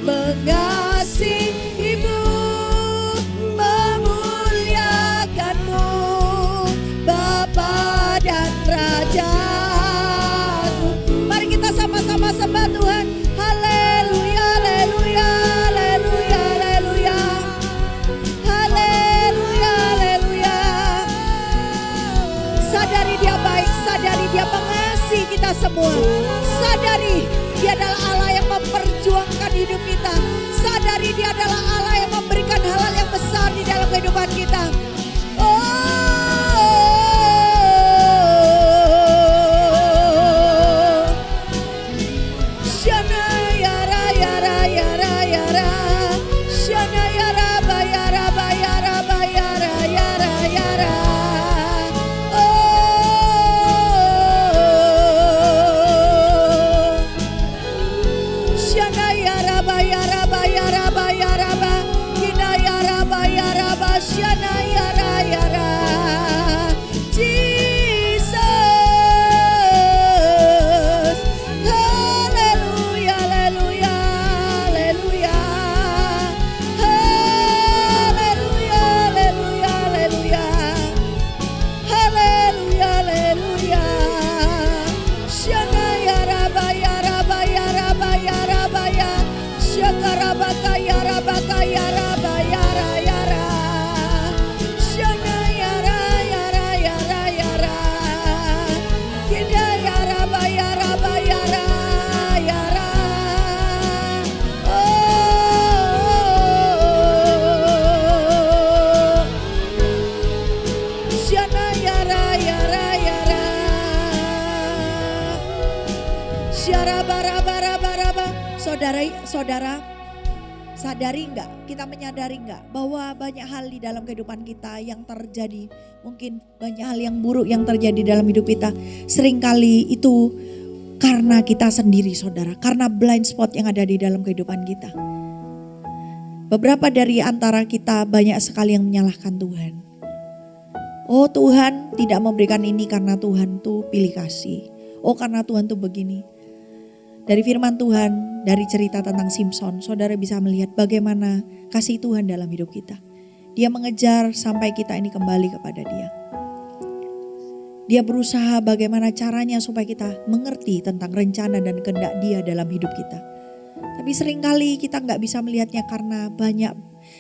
mengasihimu, memuliakanmu, Bapa dan Rajaku. Mari kita sama-sama sembah Tuhan. Haleluya, haleluya, haleluya, haleluya. Haleluya, haleluya. Sadari Dia baik, sadari Dia mengasihi kita semua. Sadari Dia adalah Allah yang memperjuangkan hidup kita. Sadari Dia adalah Allah yang memberikan hal-hal yang besar di dalam kehidupan kita. Shana yara yara yara yara, Shana yara bayara bayara bayara yara yara. Shana yara bayara bayara bayara ba, Kina yara bayara ba, Shana yara. Saudara, sadari enggak, kita menyadari enggak bahwa banyak hal di dalam kehidupan kita yang terjadi, mungkin banyak hal yang buruk yang terjadi dalam hidup kita, seringkali itu karena kita sendiri saudara, karena blind spot yang ada di dalam kehidupan kita. Beberapa dari antara kita banyak sekali yang menyalahkan Tuhan. Oh Tuhan tidak memberikan ini karena Tuhan tuh pilih kasih. Oh karena Tuhan tuh begini. Dari firman Tuhan, dari cerita tentang Simpson, saudara bisa melihat bagaimana kasih Tuhan dalam hidup kita. Dia mengejar sampai kita ini kembali kepada Dia. Dia berusaha bagaimana caranya supaya kita mengerti tentang rencana dan kehendak Dia dalam hidup kita. Tapi seringkali kita nggak bisa melihatnya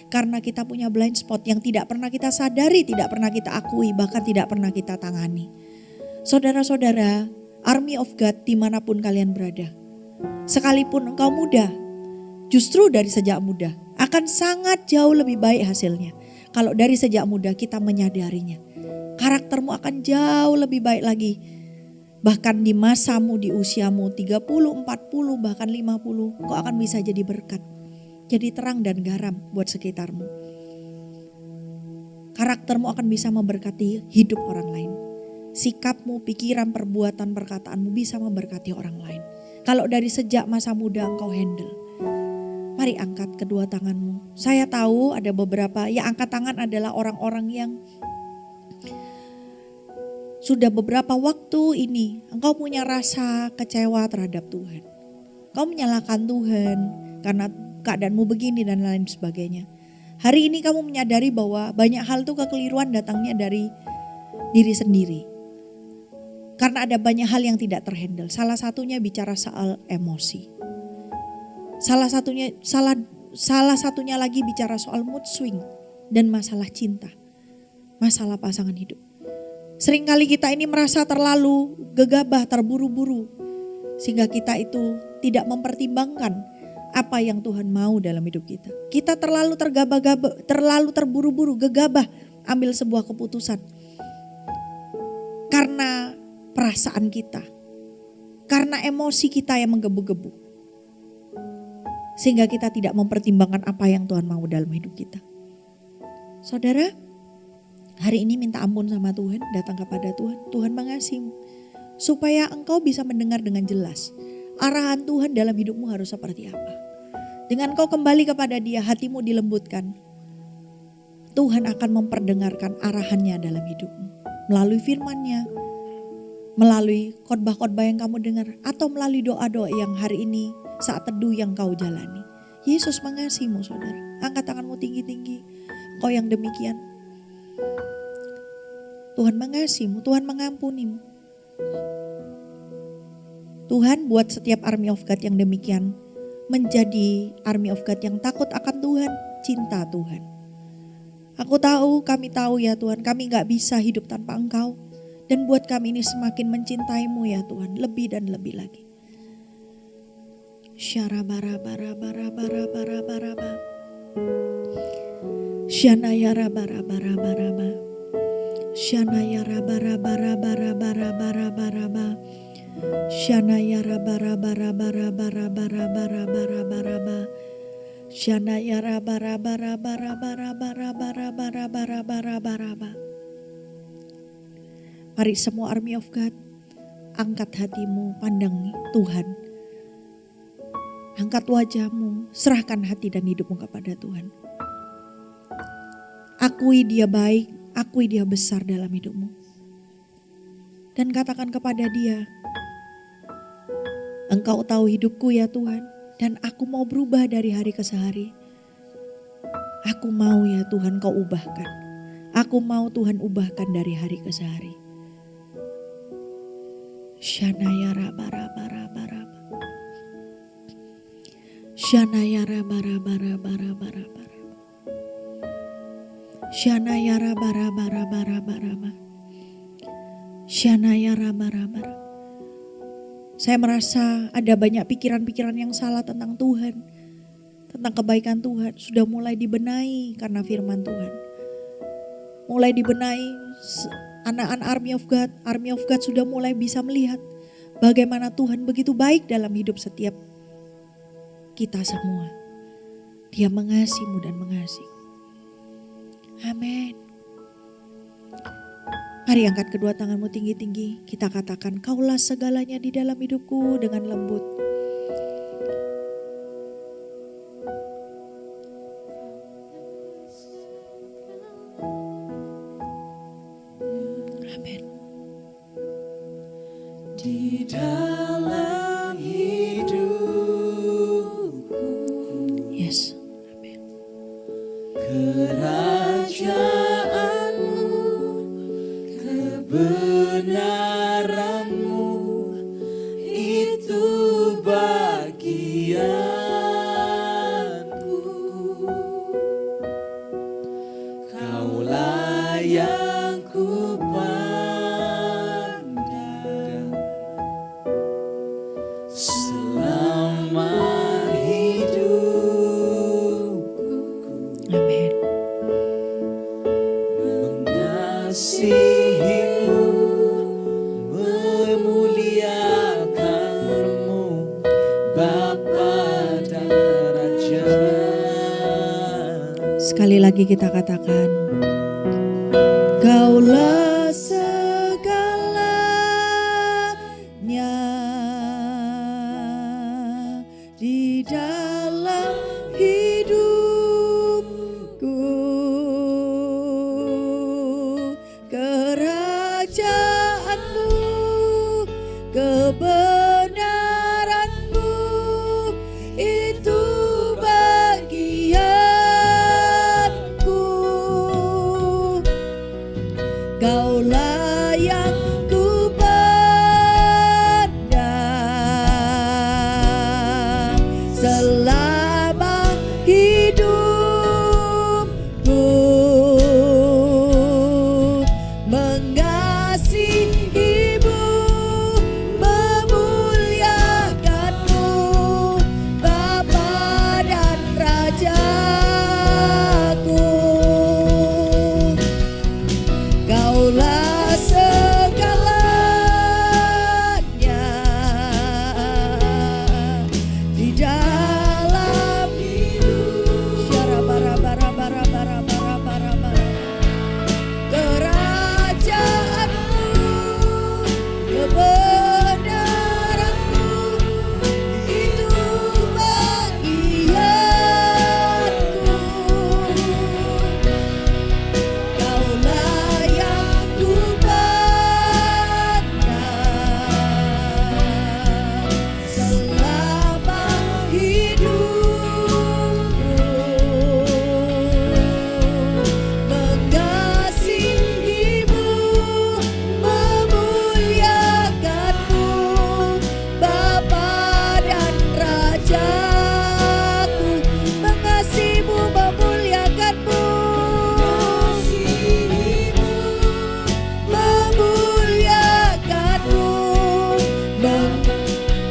karena kita punya blind spot yang tidak pernah kita sadari, tidak pernah kita akui, bahkan tidak pernah kita tangani. Saudara-saudara, Army of God dimanapun kalian berada, sekalipun engkau muda, justru dari sejak muda akan sangat jauh lebih baik hasilnya. Kalau dari sejak muda kita menyadarinya, karaktermu akan jauh lebih baik lagi. Bahkan di masamu, di usiamu 30, 40, bahkan 50, kau akan bisa jadi berkat. Jadi terang dan garam buat sekitarmu. Karaktermu akan bisa memberkati hidup orang lain. Sikapmu, pikiran, perbuatan, perkataanmu bisa memberkati orang lain. Kalau dari sejak masa muda engkau handle. Mari angkat kedua tanganmu. Saya tahu ada beberapa, yang angkat tangan adalah orang-orang yang sudah beberapa waktu ini engkau punya rasa kecewa terhadap Tuhan. Kau menyalahkan Tuhan karena keadaanmu begini dan lain sebagainya. Hari ini kamu menyadari bahwa banyak hal tuh kekeliruan datangnya dari diri sendiri. Karena ada banyak hal yang tidak terhandle. Salah satunya bicara soal emosi. Salah satunya lagi bicara soal mood swing dan masalah cinta. Masalah pasangan hidup. Seringkali kita ini merasa terlalu gegabah, terburu-buru. Sehingga kita itu tidak mempertimbangkan apa yang Tuhan mau dalam hidup kita. Kita terlalu tergabah-gabah, terlalu terburu-buru, gegabah ambil sebuah keputusan. Karena perasaan kita, karena emosi kita yang menggebu-gebu. Sehingga kita tidak mempertimbangkan apa yang Tuhan mau dalam hidup kita. Saudara, hari ini minta ampun sama Tuhan, datang kepada Tuhan. Tuhan mengasihimu, supaya engkau bisa mendengar dengan jelas arahan Tuhan dalam hidupmu harus seperti apa. Dengan kau kembali kepada Dia, hatimu dilembutkan. Tuhan akan memperdengarkan arahannya dalam hidupmu. Melalui firman-Nya, melalui khotbah-khotbah yang kamu dengar, atau melalui doa-doa yang hari ini saat teduh yang kau jalani. Yesus mengasihimu saudara. Angkat tanganmu tinggi-tinggi. Kau yang demikian. Tuhan mengasihimu, Tuhan mengampunimu. Tuhan buat setiap Army of God yang demikian menjadi Army of God yang takut akan Tuhan, cinta Tuhan. Kami tahu ya Tuhan, kami gak bisa hidup tanpa Engkau. Dan buat kami ini semakin mencintaimu ya Tuhan, lebih dan lebih lagi. Syarabara-bara-bara-bara-bara-bara-bara. Syanayara-bara-bara-bara-bara. Syanayara-bara-bara-bara-bara-bara-bara-bara. Syanayara-bara-bara-bara-bara-bara-bara-bara-bara. Syanayara-bara-bara-bara-bara-bara-bara-bara-bara-bara. Mari semua Army of God, angkat hatimu, pandang Tuhan. Angkat wajahmu, serahkan hati dan hidupmu kepada Tuhan. Akui Dia baik, akui Dia besar dalam hidupmu. Dan katakan kepada Dia, Engkau tahu hidupku ya Tuhan, dan aku mau berubah dari hari ke hari. Aku mau ya Tuhan Kau ubahkan. Aku mau Tuhan ubahkan dari hari ke hari. Syanayara bara-bara-bara. Syanayara bara-bara-bara-bara. Syanayara bara-bara-bara-bara. Syanayara bara-bara. Saya merasa ada banyak pikiran-pikiran yang salah tentang Tuhan. Tentang kebaikan Tuhan. Sudah mulai dibenahi karena firman Tuhan. Mulai dibenahi. Anak-anak Army of God sudah mulai bisa melihat bagaimana Tuhan begitu baik dalam hidup setiap kita semua. Dia mengasihimu dan mengasihi. Amin. Mari angkat kedua tanganmu tinggi-tinggi. Kita katakan, Kaulah segalanya di dalam hidupku dengan lembut. Amin. Di dalam hidupku, Yes. Amin. kerajaanmu, kebenaranmu, itu bagianku. Kaulah yang ku pandang selama hidupku, Amin. mengasihimu, memuliakanmu, Bapa dan Raja. Sekali lagi kita katakan, Kaulah segalanya di dalam hidupku, kerajaanmu, kebenaranmu, itu bagianku. Kaulah yang ku pandang selama hidupku, mengasihimu, memuliakanmu, Bapa dan Rajaku. Kaulah segalanya di dalam hidup. Syarabara-bara-bara-bara-bara-bara-bara. Kerajaanmu, kebenaranmu, itu bagianku. Kaulah yang ku pandang selama hidupku, mengasihimu, memuliakanmu, Bapa dan Rajaku. Mengasihimu, memuliakanmu, memuliakanmu,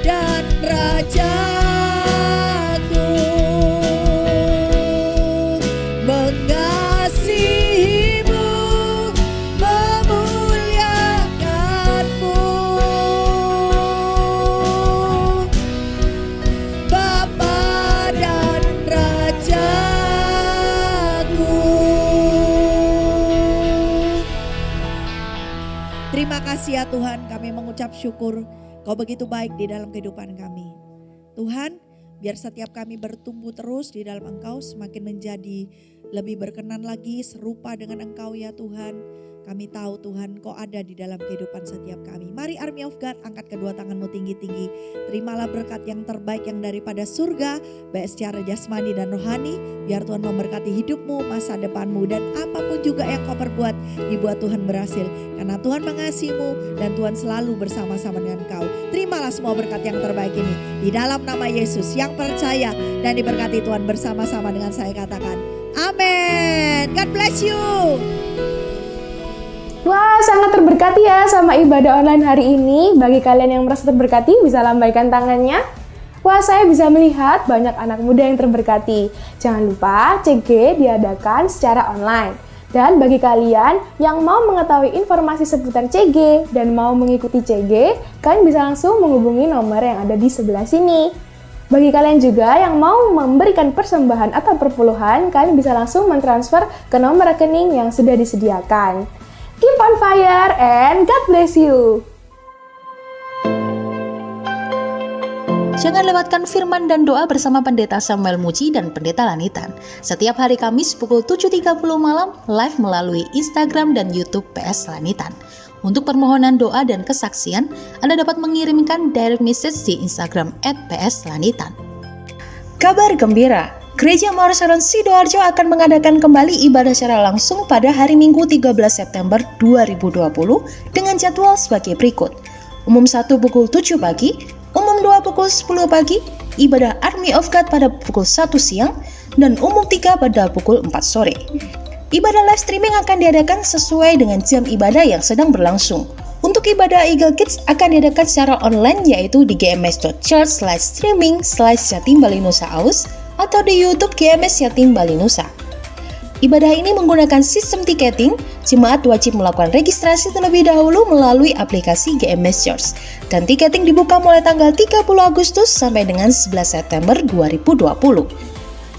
dan Rajaku. Mengasihimu, memuliakanmu, Bapa dan Rajaku. Terima kasih ya Tuhan, kami mengucap syukur Kau begitu baik di dalam kehidupan kami. Tuhan, biar setiap kami bertumbuh terus di dalam Engkau, semakin menjadi lebih berkenan lagi, serupa dengan Engkau ya Tuhan. Kami tahu Tuhan Kau ada di dalam kehidupan setiap kami. Mari Army of God, angkat kedua tanganmu tinggi-tinggi. Terimalah berkat yang terbaik yang daripada surga, baik secara jasmani dan rohani. Biar Tuhan memberkati hidupmu, masa depanmu, dan apapun juga yang kau perbuat, dibuat Tuhan berhasil. Karena Tuhan mengasihimu dan Tuhan selalu bersama-sama dengan kau. Terimalah semua berkat yang terbaik ini. Di dalam nama Yesus yang percaya dan diberkati Tuhan bersama-sama dengan saya katakan, amin. God bless you. Wah, sangat terberkati ya sama ibadah online hari ini. Bagi kalian yang merasa terberkati, bisa lambaikan tangannya. Wah, saya bisa melihat banyak anak muda yang terberkati. Jangan lupa, CG diadakan secara online. Dan bagi kalian yang mau mengetahui informasi seputar CG dan mau mengikuti CG, kalian bisa langsung menghubungi nomor yang ada di sebelah sini. Bagi kalian juga yang mau memberikan persembahan atau perpuluhan, kalian bisa langsung mentransfer ke nomor rekening yang sudah disediakan. Keep on fire and God bless you! Jangan lewatkan firman dan doa bersama Pendeta Samuel Muji dan Pendeta Lanitan. Setiap hari Kamis pukul 7.30 malam, live melalui Instagram dan YouTube PS Lanitan. Untuk permohonan doa dan kesaksian, Anda dapat mengirimkan direct message di Instagram @pslanitan. Kabar gembira, Gereja Mawar Sharon Sidoarjo akan mengadakan kembali ibadah secara langsung pada hari Minggu 13 September 2020 dengan jadwal sebagai berikut. Umum 1 pukul 7 pagi, umum 2 pukul 10 pagi, ibadah Army of God pada pukul 1 siang, dan umum 3 pada pukul 4 sore. Ibadah live streaming akan diadakan sesuai dengan jam ibadah yang sedang berlangsung. Untuk ibadah Eagle Kids akan diadakan secara online yaitu di gms.church/streaming/Jatim Bali Nusa Aus atau di YouTube GMS Jatim Bali Nusa. Ibadah ini menggunakan sistem tiketing. Jemaat wajib melakukan registrasi terlebih dahulu melalui aplikasi GMS Church. Dan tiketing dibuka mulai tanggal 30 Agustus sampai dengan 11 September 2020.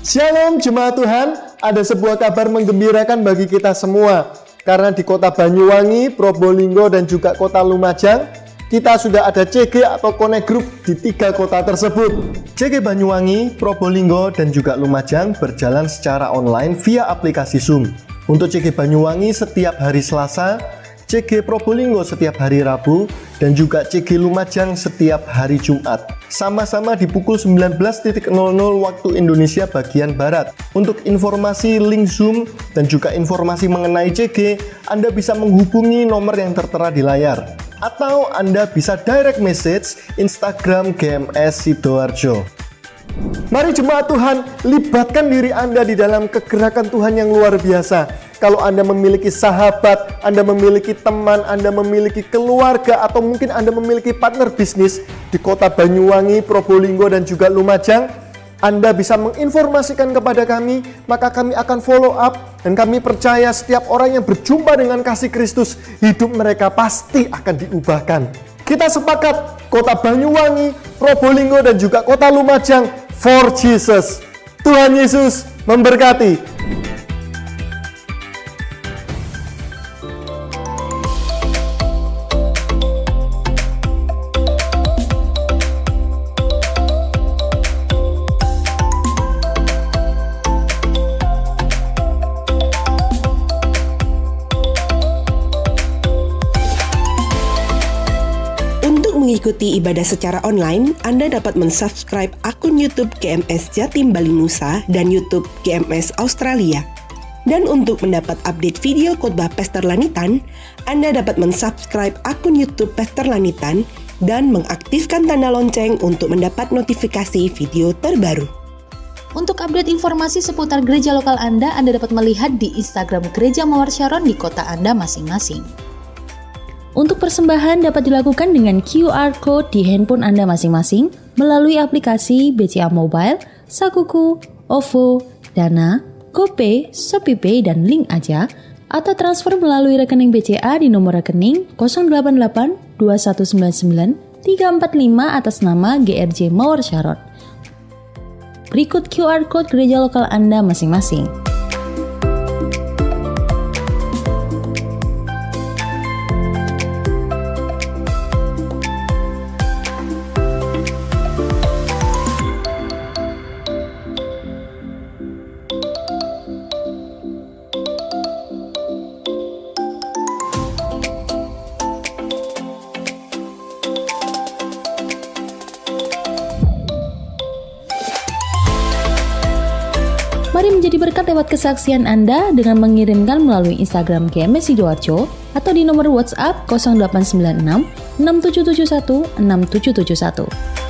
Shalom jemaat Tuhan, ada sebuah kabar menggembirakan bagi kita semua. Karena di kota Banyuwangi, Probolinggo, dan juga kota Lumajang, kita sudah ada CG atau Connect Group di 3 kota tersebut. CG Banyuwangi, Probolinggo, dan juga Lumajang berjalan secara online via aplikasi Zoom. Untuk CG Banyuwangi setiap hari Selasa, CG Probolinggo setiap hari Rabu, dan juga CG Lumajang setiap hari Jumat. Sama-sama di pukul 19.00 waktu Indonesia bagian Barat. Untuk informasi link Zoom dan juga informasi mengenai CG, Anda bisa menghubungi nomor yang tertera di layar. Atau Anda bisa direct message Instagram GMS Sidoarjo. Mari jemaat Tuhan, libatkan diri Anda di dalam kegerakan Tuhan yang luar biasa. Kalau Anda memiliki sahabat, Anda memiliki teman, Anda memiliki keluarga, atau mungkin Anda memiliki partner bisnis di kota Banyuwangi, Probolinggo, dan juga Lumajang, Anda bisa menginformasikan kepada kami, maka kami akan follow up, dan kami percaya setiap orang yang berjumpa dengan kasih Kristus, hidup mereka pasti akan diubahkan. Kita sepakat, kota Banyuwangi, Probolinggo, dan juga kota Lumajang, for Jesus. Tuhan Yesus memberkati. Mengikuti ibadah secara online, Anda dapat mensubscribe akun YouTube GMS Jatim Bali Nusa dan YouTube GMS Australia. Dan untuk mendapat update video khotbah Pastor Lanitan, Anda dapat mensubscribe akun YouTube Pastor Lanitan dan mengaktifkan tanda lonceng untuk mendapat notifikasi video terbaru. Untuk update informasi seputar gereja lokal Anda dapat melihat di Instagram Gereja Mawar Sharon di kota Anda masing-masing. Untuk persembahan dapat dilakukan dengan QR Code di handphone Anda masing-masing melalui aplikasi BCA Mobile, Sakuku, OVO, Dana, GoPay, ShopeePay, dan Link Aja, atau transfer melalui rekening BCA di nomor rekening 088 2199 345 atas nama GRJ Mawar Sharon. Berikut QR Code gereja lokal Anda masing-masing. Mari menjadi berkat lewat kesaksian Anda dengan mengirimkan melalui Instagram GMS Sidoarjo atau di nomor WhatsApp 0896 6771 6771.